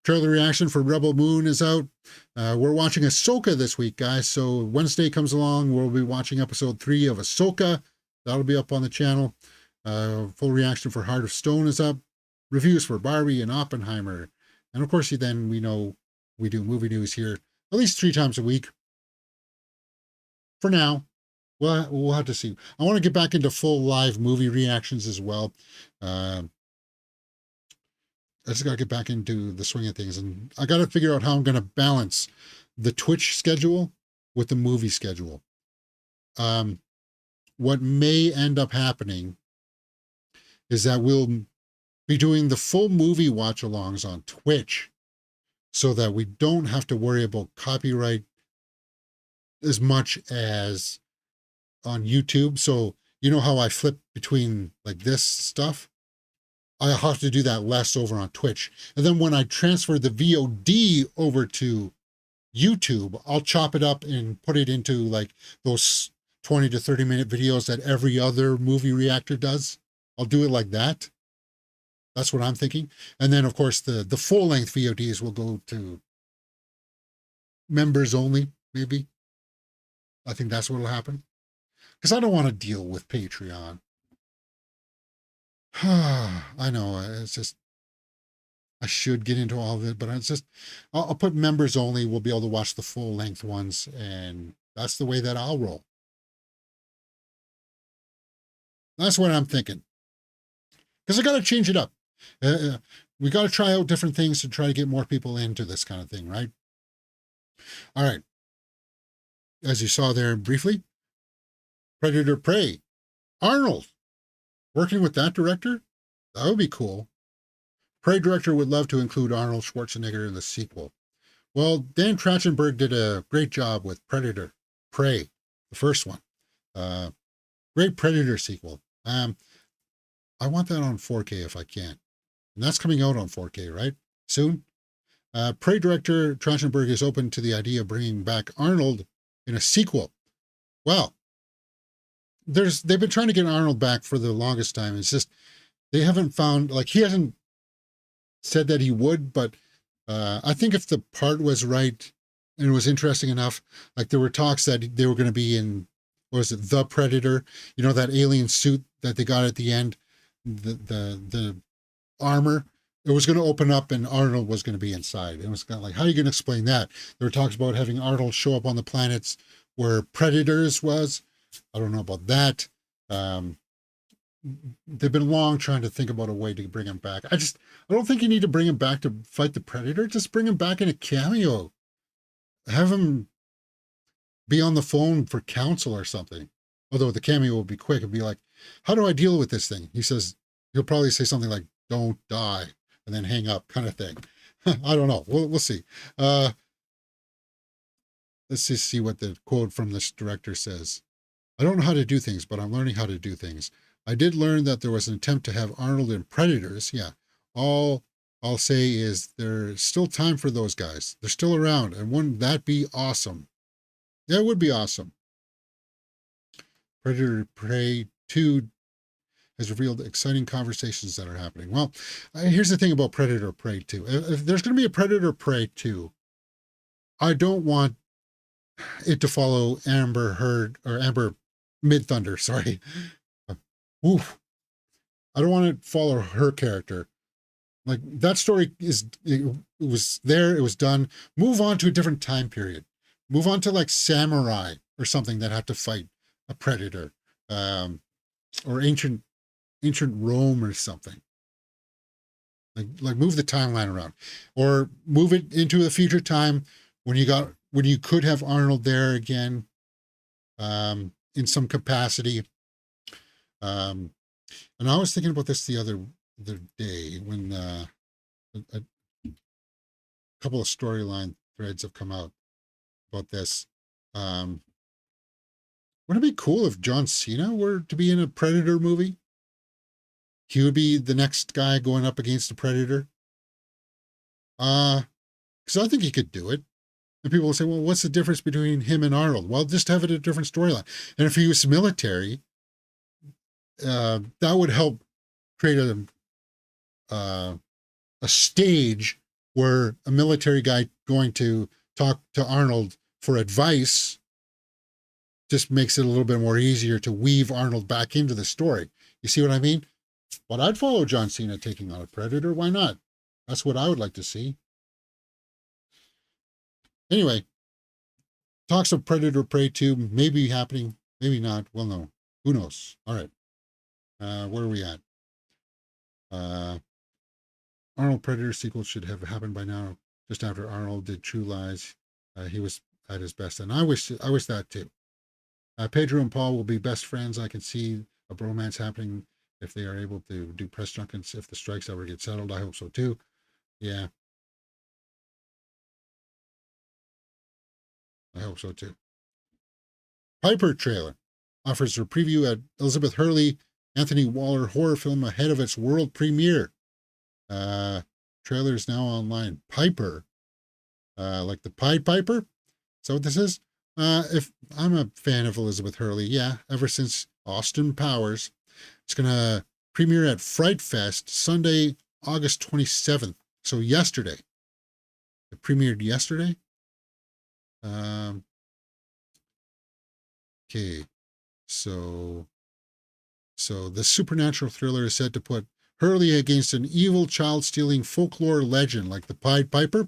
Trailer reaction for Rebel Moon is out. We're watching Ahsoka this week, guys. So Wednesday comes along, we'll be watching episode 3 of Ahsoka. That'll be up on the channel. Full reaction for Heart of Stone is up. Reviews for Barbie and Oppenheimer. And of course, then we know we do movie news here at least 3 times a week. For now, we'll have to see. I want to get back into full live movie reactions as well. I just got to get back into the swing of things, and I got to figure out how I'm going to balance the Twitch schedule with the movie schedule. What may end up happening is that we'll be doing the full movie watch-alongs on Twitch, so that we don't have to worry about copyright as much as on YouTube. So you know how I flip between like this stuff? I have to do that less over on Twitch. And then when I transfer the VOD over to YouTube, I'll chop it up and put it into like those 20 to 30 minute videos that every other movie reactor does. I'll do it like that. That's what I'm thinking. And then, of course, the full length VODs will go to members only, maybe. I think that's what will happen. Because I don't want to deal with Patreon. I know, it's just, I should get into all of it, but it's just, I'll put members only. We'll be able to watch the full length ones, and that's the way that I'll roll. That's what I'm thinking. Because I got to change it up. We got to try out different things to try to get more people into this kind of thing, right? All right. As you saw there briefly, Predator Prey. Arnold. Working with that director? That would be cool. Prey director would love to include Arnold Schwarzenegger in the sequel. Well, Dan Trachtenberg did a great job with Predator Prey, the first one. Great Predator sequel. I want that on 4K if I can. And that's coming out on 4K, right? Soon? Prey director Trachtenberg is open to the idea of bringing back Arnold in a sequel. Well, they've been trying to get Arnold back for the longest time. It's just, they haven't found, like, he hasn't said that he would, but I think if the part was right and it was interesting enough, like there were talks that they were going to be in, what was it, The Predator, you know, that alien suit that they got at the end, the armor, it was going to open up and Arnold was going to be inside. It was kind of like, how are you going to explain that? There were talks about having Arnold show up on the planets where Predators was. I don't know about that. They've been long trying to think about a way to bring him back. I don't think you need to bring him back to fight the Predator. Just bring him back in a cameo. Have him be on the phone for counsel or something. Although the cameo will be quick. It'll be like, how do I deal with this thing? He'll probably say something like, don't die, and then hang up, kind of thing. I don't know. We'll see. Let's just see what the quote from this director says. I don't know how to do things, but I'm learning how to do things. I did learn that there was an attempt to have Arnold in Predators. Yeah. All I'll say is there's still time for those guys. They're still around. And wouldn't that be awesome? Yeah, it would be awesome. Predator Prey 2 has revealed exciting conversations that are happening. Well, here's the thing about Predator Prey 2. If there's going to be a Predator Prey 2, I don't want it to follow Amber Mid-Thunder, sorry. Oof. I don't want to follow her character. Like, that story it was there, it was done. Move on to a different time period. Move on to like samurai or something that have to fight a predator, or ancient Rome or something. Like move the timeline around, or move it into a future time when you could have Arnold there again, in some capacity. And I was thinking about this the other day when a couple of storyline threads have come out about this. Wouldn't it be cool if John Cena were to be in a Predator movie? He would be the next guy going up against the Predator. Because I think he could do it. And people will say, well, what's the difference between him and Arnold? Well, just have it a different storyline. And if he was military, that would help create a stage where a military guy going to talk to Arnold for advice just makes it a little bit more easier to weave Arnold back into the story. You see what I mean? But I'd follow John Cena taking on a Predator. Why not? That's what I would like to see. Anyway, talks of Predator Prey 2 may be happening, maybe not. Well, no. Who knows? All right. Where are we at? Arnold Predator sequel should have happened by now, just after Arnold did True Lies. He was at his best, and I wish that too. Pedro and Paul will be best friends. I can see a bromance happening if they are able to do press junkets, if the strikes ever get settled. I hope so too. Yeah. I hope so too. Piper trailer offers a preview at Elizabeth Hurley, Anthony Waller horror film ahead of its world premiere. Trailer is now online. Piper, like the Pied Piper? Is that what this is? If I'm a fan of Elizabeth Hurley, yeah, ever since Austin Powers. It's going to premiere at Fright Fest Sunday, August 27th. So yesterday. It premiered yesterday. Okay. So the supernatural thriller is said to put Hurley against an evil child-stealing folklore legend like the Pied Piper.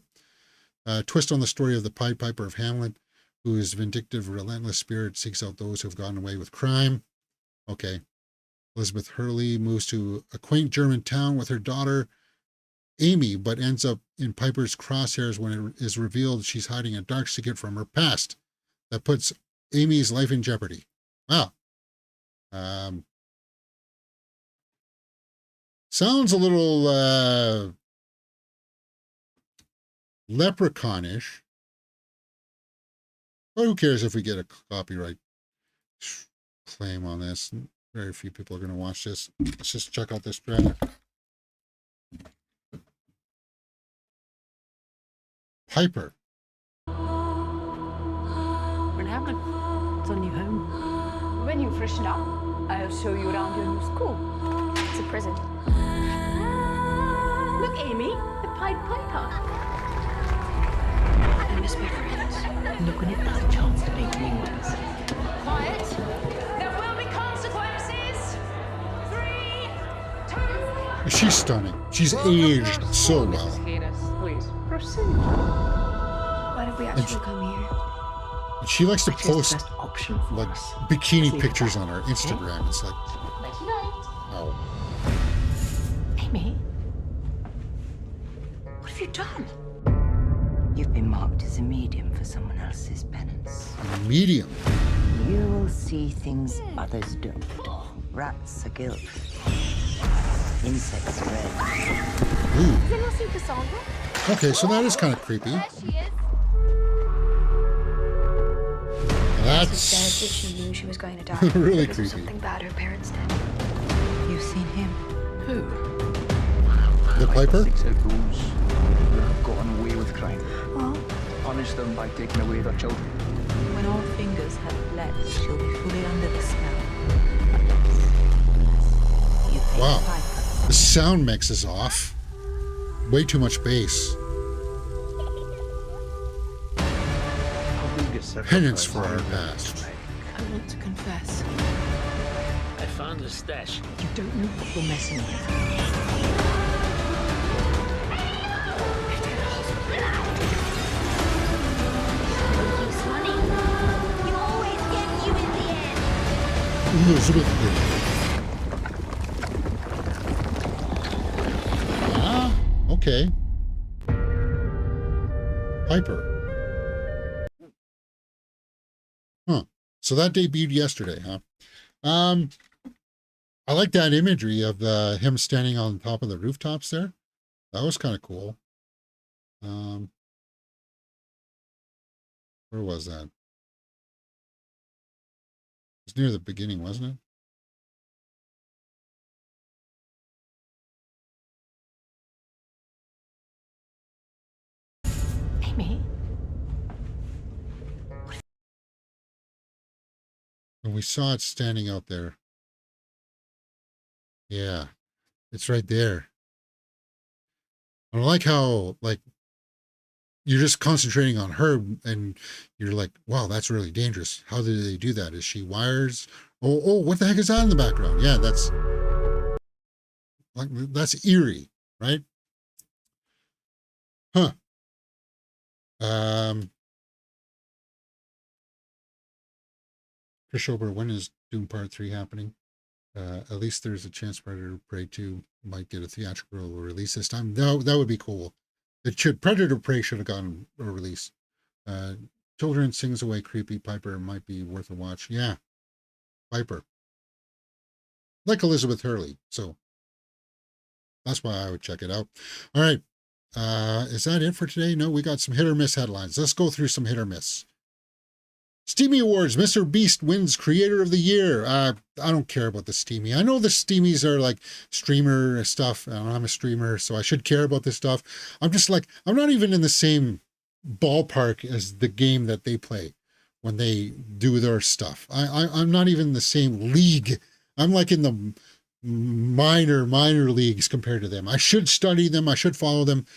Twist on the story of the Pied Piper of Hamlet, whose vindictive, relentless spirit seeks out those who have gotten away with crime. Okay. Elizabeth Hurley moves to a quaint German town with her daughter, Amy, but ends up in Piper's crosshairs when it is revealed she's hiding a dark secret from her past that puts Amy's life in jeopardy. Wow. Sounds a little leprechaunish. But who cares if we get a copyright claim on this? Very few people are going to watch this. Let's just check out this trailer. Piper. We're in Hamlin. It's our new home. When you freshen up, I'll show you around your new school. It's a prison. Look, Amy, the Pied Piper. They're Miss Beckers. Look when it has a chance to make new ones. Quiet. There will be consequences. 3, 2. She's stunning. She's aged so well. Please proceed. Why did we actually come here? She likes to post Best option for like us. bikini Sleep pictures back. on her Instagram. It's like, oh, Amy, what have you done? You've been marked as a medium for someone else's penance. medium. You will see things others don't. Rats are guilt. Insects red. Ooh. Has anyone seen Cassandra? Okay, so that is kind of creepy. There she is. That's She said she knew she was going to die. really because of creepy. something bad her parents did. You've seen him. Who? The Piper? 6 out those that have gotten away with crime. Well, Punish them by taking away their children. When all fingers have bled, she'll be fully under the spell. You pay Wow. the piper. The sound mix is off. Way too much bass. Penance for our past. I want to confess. I found the stash. You don't know what you're messing with. You always get you in the end. Elizabeth Gilliam. Ah, okay. Piper. Huh. So that debuted yesterday, huh? I like that imagery of him standing on top of the rooftops there. That was kind of cool. Where was that? It was near the beginning, wasn't it? Amy? And we saw it standing out there. Yeah, it's right there. I like how, like, you're just concentrating on her and you're like, wow, that's really dangerous. How did they do that? Is she wires? Oh, what the heck is that in the background? Yeah, that's eerie, right? Huh. Chris Ober, when is Dune Part 3 happening? At least there's a chance Predator Prey 2 might get a theatrical release this time. That would be cool. Predator Prey should have gotten a release. Children Sings Away Creepy Piper might be worth a watch. Yeah, Piper. Like Elizabeth Hurley. So that's why I would check it out. All right. Is that it for today? No, we got some hit or miss headlines. Let's go through some hit or miss. Steamy Awards, Mr. Beast wins Creator of the Year. I don't care about the Steamy. I know the Steamies are like streamer stuff. I'm a streamer, so I should care about this stuff. I'm just like, I'm not even in the same ballpark as the game that they play when they do their stuff. I'm not even in the same league. I'm like in the minor leagues compared to them. I should study them. I should follow them,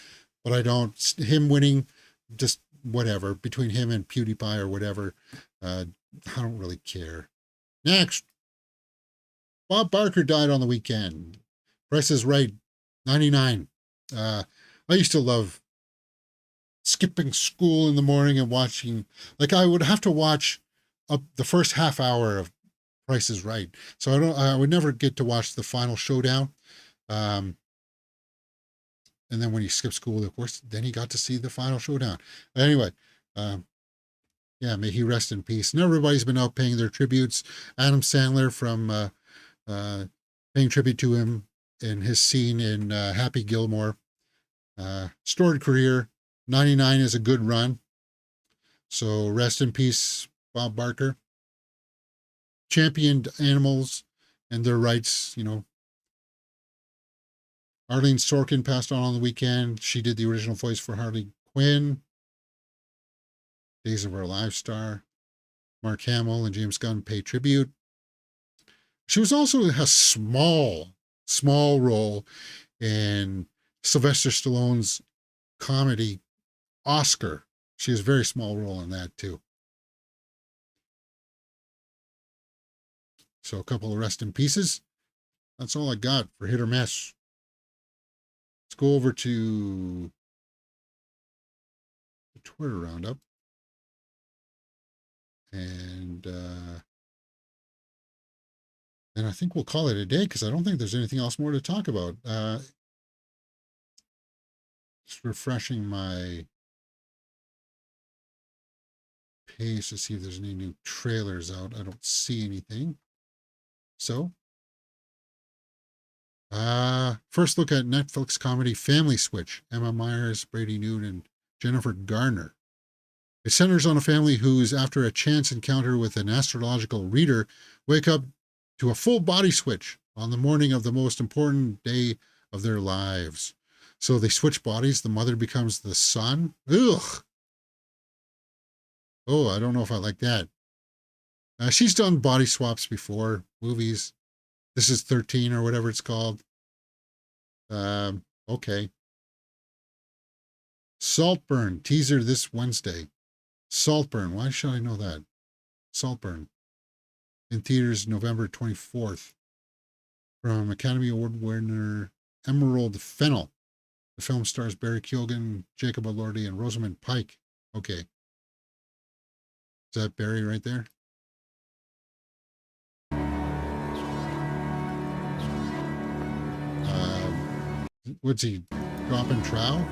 but I don't. Him winning, just whatever, between him and PewDiePie or whatever. I don't really care. Next, Bob Barker died on the weekend. Price is Right, 99. I used to love skipping school in the morning and watching, like I would have to watch up the first half hour of Price is Right. So I would never get to watch the final showdown. And then when he skipped school, of course, then he got to see the final showdown. Anyway, yeah, may he rest in peace. And everybody's been out paying their tributes. Adam Sandler from paying tribute to him in his scene in Happy Gilmore. Storied career. 99 is a good run. So rest in peace, Bob Barker. Championed animals and their rights, you know. Arlene Sorkin passed on the weekend. She did the original voice for Harley Quinn. Days of Our Lives star. Mark Hamill and James Gunn pay tribute. She was also a small role in Sylvester Stallone's comedy Oscar. She has a very small role in that too. So a couple of rest in pieces. That's all I got for hit or miss. Let's go over to the Twitter roundup. And I think we'll call it a day because I don't think there's anything else more to talk about. Just refreshing my page to see if there's any new trailers out. I don't see anything. So, first look at Netflix comedy Family Switch. Emma Myers, Brady Newton, and Jennifer Garner. It centers on a family who's, after a chance encounter with an astrological reader, wake up to a full body switch on the morning of the most important day of their lives. So they switch bodies. The mother becomes the son. Ugh. Oh, I don't know if I like that. She's done body swaps before, movies. This is 13 or whatever it's called. Okay. Saltburn, teaser this Wednesday. Saltburn, why should I know that? Saltburn. in theaters November 24th. From Academy Award winner Emerald Fennell. The film stars Barry Keoghan, Jacob Elordi, and Rosamund Pike. Okay. Is that Barry right there? What's he, dropping trow?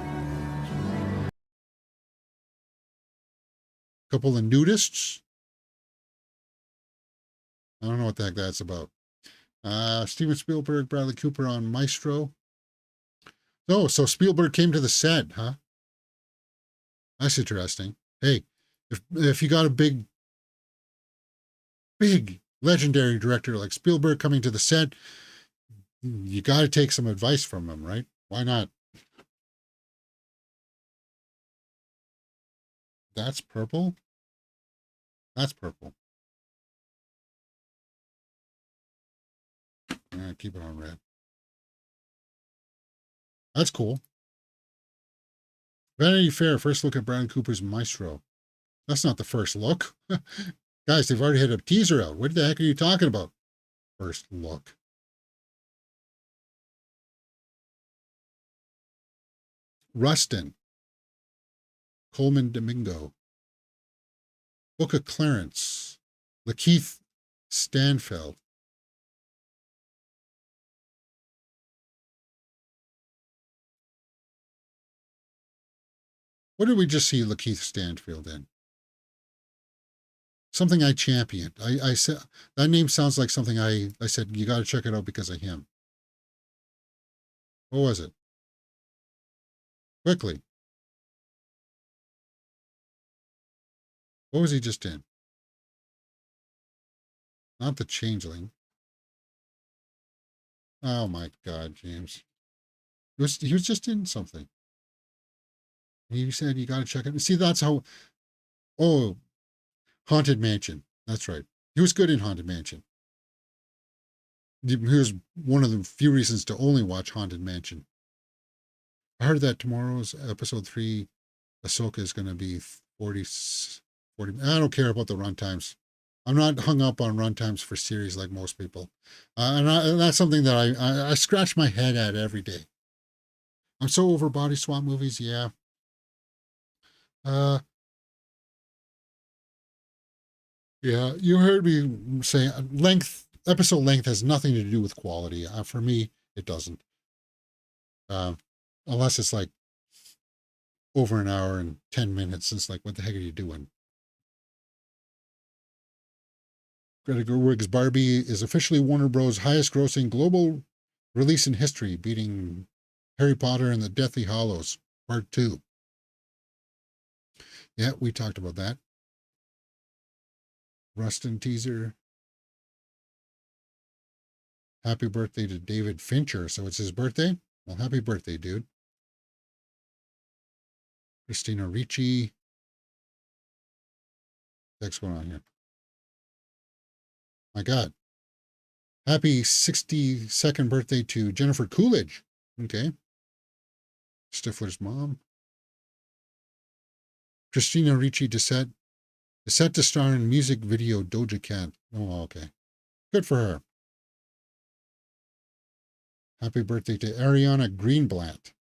Couple of nudists? I don't know what the heck that's about. Steven Spielberg, Bradley Cooper on Maestro. Oh, so Spielberg came to the set, huh? That's interesting. Hey, if you got a big legendary director like Spielberg coming to the set, you got to take some advice from him, right? Why not? That's purple? That's purple. Keep it on red. That's cool. Vanity Fair, first look at Bradley Cooper's Maestro. That's not the first look. Guys, they've already had a teaser out. What the heck are you talking about? First look. Rustin. Coleman Domingo. Book of Clarence. Lakeith Stanfield. What did we just see Lakeith Stanfield in? Something I championed. I said that name sounds like something I said you got to check it out because of him. What was it? Quickly. What was he just in? Not The Changeling. Oh my God, James. He was just in something. He said you got to check it. See, that's how. Oh, Haunted Mansion. That's right. He was good in Haunted Mansion. He was one of the few reasons to only watch Haunted Mansion. I heard that tomorrow's episode 3, Ahsoka is going to be 40. I don't care about the runtimes. I'm not hung up on runtimes for series like most people. And that's something that I scratch my head at every day. I'm so over body swap movies. Yeah. Yeah, you heard me say episode length has nothing to do with quality. For me, it doesn't. Unless it's like over an hour and 10 minutes. It's like, what the heck are you doing? Greta Gerwig's Barbie is officially Warner Bros. Highest grossing global release in history, beating Harry Potter and the Deathly Hallows, Part 2. Yeah, we talked about that. Rustin teaser. Happy birthday to David Fincher. So it's his birthday? Well, happy birthday, dude. Christina Ricci. What's going on here? My God. Happy 62nd birthday to Jennifer Coolidge. Okay. Stifler's mom. Christina Ricci is set to star in music video Doja Cat. Oh, okay. Good for her. Happy birthday to Ariana Greenblatt.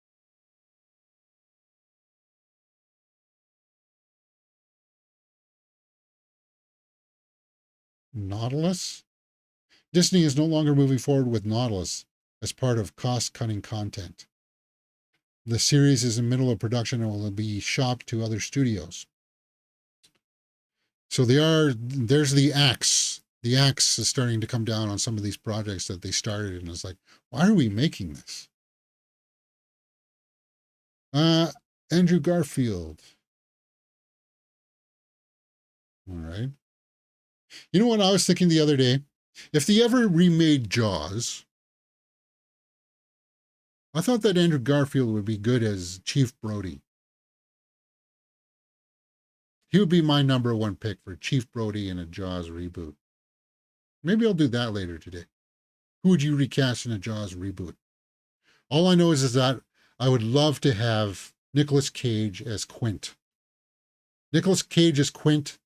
Nautilus? Disney is no longer moving forward with Nautilus as part of cost-cutting content. The series is in the middle of production and will be shopped to other studios. So there's the axe. The axe is starting to come down on some of these projects that they started, and it's like, why are we making this? Andrew Garfield. All right. You know what I was thinking the other day? If they ever remade Jaws, I thought that Andrew Garfield would be good as Chief Brody. He would be my number one pick for Chief Brody in a Jaws reboot. Maybe I'll do that later today. Who would you recast in a Jaws reboot? All I know is that I would love to have Nicolas Cage as Quint. Nicolas Cage as Quint,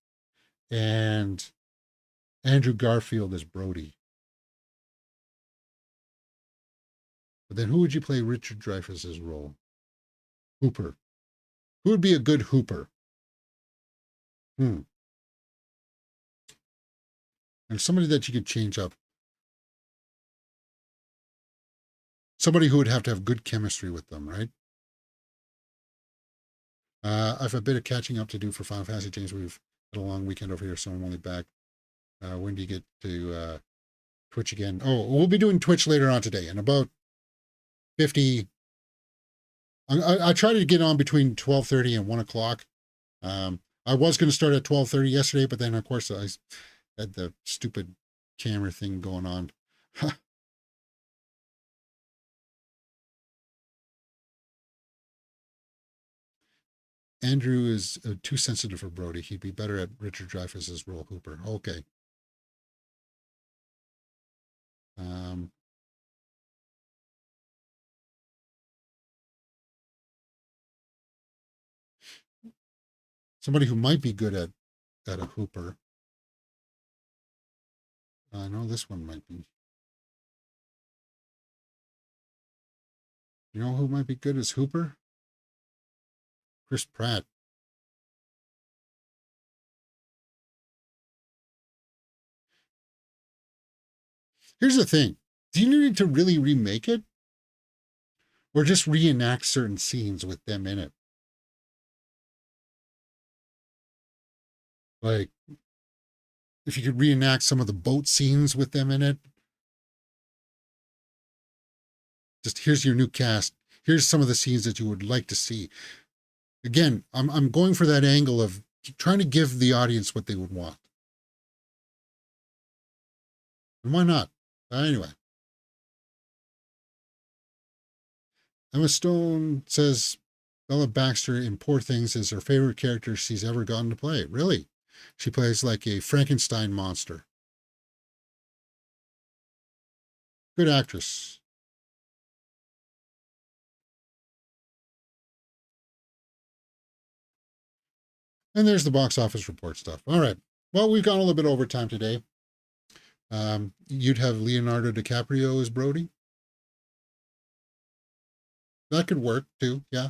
and Andrew Garfield as Brody. But then who would you play Richard Dreyfuss's role? Hooper. Who would be a good Hooper? And somebody that you could change up. Somebody who would have to have good chemistry with them, right? I have a bit of catching up to do for Final Fantasy, James. We've had a long weekend over here, so I'm only back. When do you get to Twitch again? Oh, we'll be doing Twitch later on today, and about 50. I try to get on between 12:30 and 1 o'clock. I was going to start at 12:30 yesterday, but then, of course, I had the stupid camera thing going on. Andrew is too sensitive for Brody. He'd be better at Richard Dreyfuss's role, Hooper. Okay. Somebody who might be good at a Hooper. I know this one might be. You know who might be good as Hooper? Chris Pratt. Here's the thing. Do you need to really remake it? Or just reenact certain scenes with them in it? Like, if you could reenact some of the boat scenes with them in it. Just here's your new cast. Here's some of the scenes that you would like to see. Again, I'm going for that angle of trying to give the audience what they would want. And why not? Anyway. Emma Stone says Bella Baxter in Poor Things is her favorite character she's ever gotten to play. Really? She plays like a Frankenstein monster. Good actress. And there's the box office report stuff. All right. Well, we've gone a little bit over time today. You'd have Leonardo DiCaprio as Brody. That could work too. Yeah.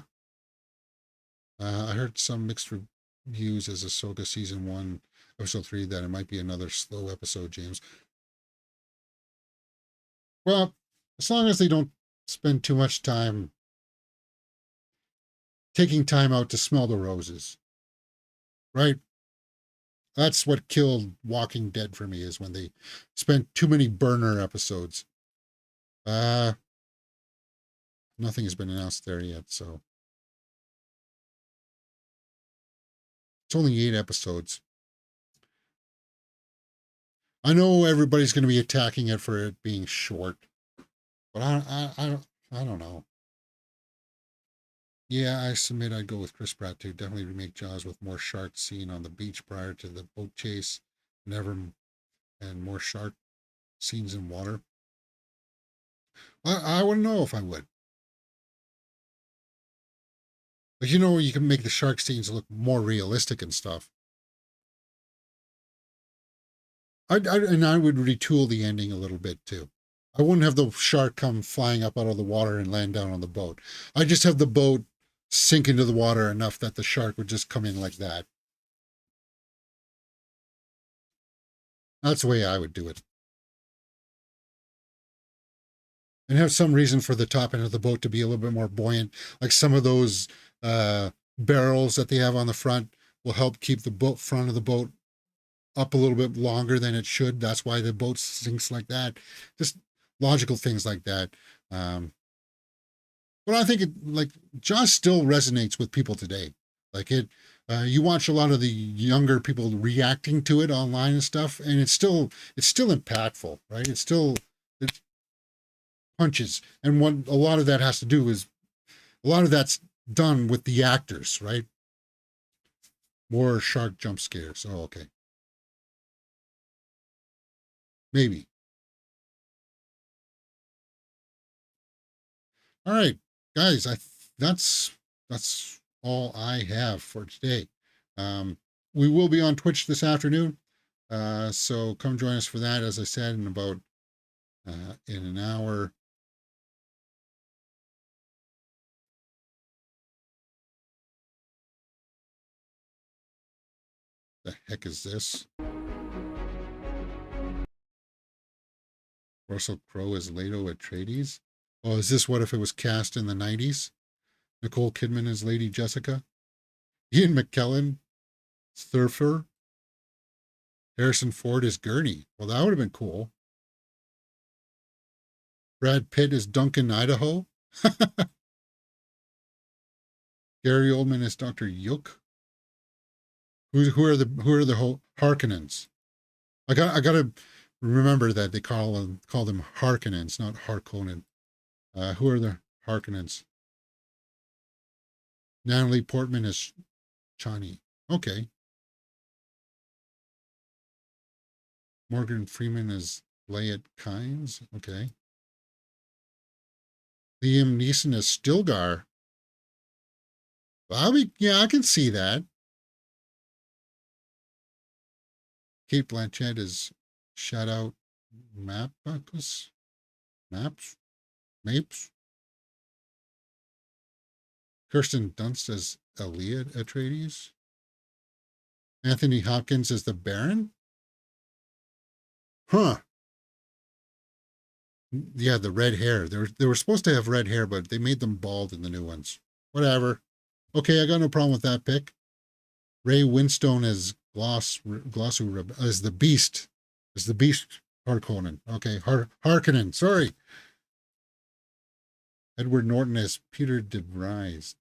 I heard some mixed reviews as Ahsoka season 1, episode 3, that it might be another slow episode, James. Well, as long as they don't spend too much time taking time out to smell the roses. Right? That's what killed Walking Dead for me, is when they spent too many burner episodes. Nothing has been announced there yet, so. It's only 8 episodes. I know everybody's going to be attacking it for it being short, but I don't know. Yeah, I submit I'd go with Chris Pratt too. Definitely remake Jaws with more sharks seen on the beach prior to the boat chase, and more shark scenes in water. I wouldn't know if I would. But you can make the shark scenes look more realistic and stuff. I would retool the ending a little bit too. I wouldn't have the shark come flying up out of the water and land down on the boat. I just have the boat sink into the water enough that the shark would just come in like that. That's the way I would do it. And have some reason for the top end of the boat to be a little bit more buoyant. Like some of those barrels that they have on the front will help keep the front of the boat up a little bit longer than it should. That's why the boat sinks like that. Just logical things like that. But I think Jaws still resonates with people today. Like you watch a lot of the younger people reacting to it online and stuff, and it's still impactful, right? It punches, and what a lot of that has to do is a lot of that's done with the actors, right? More shark jump scares. Oh, okay. Maybe. All right, guys, that's all I have for today. We will be on Twitch this afternoon. So come join us for that, as I said, in about in an hour. The heck is this? Russell Crowe as Leto Atreides? Oh, is this What If It Was cast in the 90s? Nicole Kidman as Lady Jessica? Ian McKellen, Thurfer? Harrison Ford as Gurney. Well, that would have been cool. Brad Pitt as Duncan, Idaho? Gary Oldman as Dr. Yook? Who are the Harkonnens? I gotta remember that they call them Harkonnens, not Harkonnen. Who are the Harkonnens? Natalie Portman is Chani. Okay. Morgan Freeman is Layat Kynes. Okay. Liam Neeson is Stilgar. Yeah, I can see that. Kate Blanchett is Shadow Mapes. Kirsten Dunst as Iliad Atreides. Anthony Hopkins as the Baron. Huh. Yeah, the red hair. They were supposed to have red hair, but they made them bald in the new ones. Whatever. Okay, I got no problem with that pick. Ray Winstone as Glossu as the Beast. As the Beast Harkonnen. Okay, Harkonnen. Sorry. Edward Norton as Peter DeVries.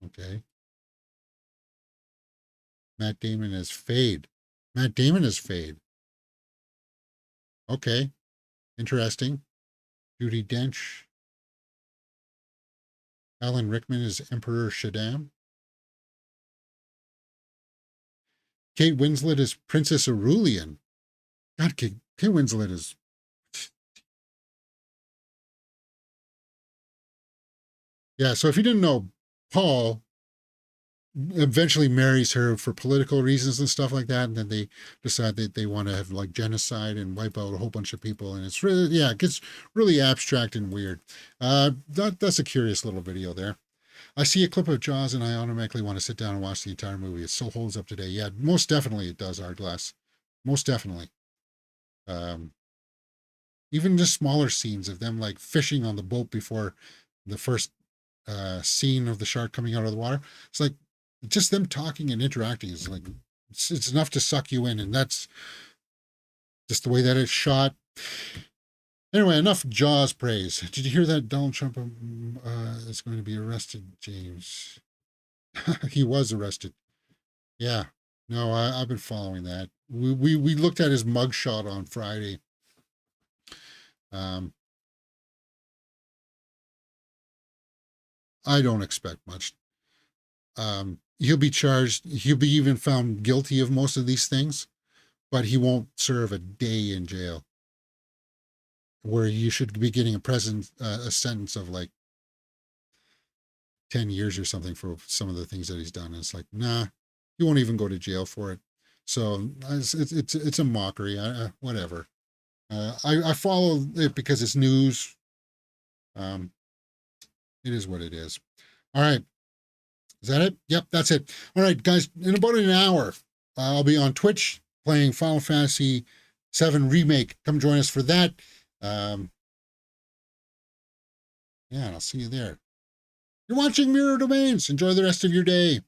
Okay. Matt Damon as Fade. Okay. Interesting. Judi Dench. Alan Rickman is Emperor Shaddam. Kate Winslet is Princess Aurelian. God, Kate Winslet is... Yeah, so if you didn't know, Paul eventually marries her for political reasons and stuff like that, and then they decide that they want to have like genocide and wipe out a whole bunch of people, and it's really, yeah, it gets really abstract and weird. That's a curious little video there. I see a clip of Jaws and I automatically want to sit down and watch the entire movie. It still holds up today. Yeah, most definitely it does, Hourglass. Most definitely. Even just smaller scenes of them like fishing on the boat before the first scene of the shark coming out of the water. It's like just them talking and interacting is like it's enough to suck you in, and that's just the way that it's shot. Anyway, enough Jaws praise. Did you hear that Donald Trump is going to be arrested, James? He was arrested. Yeah. No, I've been following that. We looked at his mugshot on Friday. I don't expect much. He'll be charged. He'll be even found guilty of most of these things, but he won't serve a day in jail. Where you should be getting a sentence of like 10 years or something for some of the things that he's done. And it's like, nah, you won't even go to jail for it. So it's a mockery. Whatever. I follow it because it's news. It is what it is. All right. Is that it? Yep, that's it. All right, guys, in about an hour, I'll be on Twitch playing Final Fantasy VII Remake. Come join us for that. Yeah, and I'll see you there. You're watching Mirror Domains. Enjoy the rest of your day.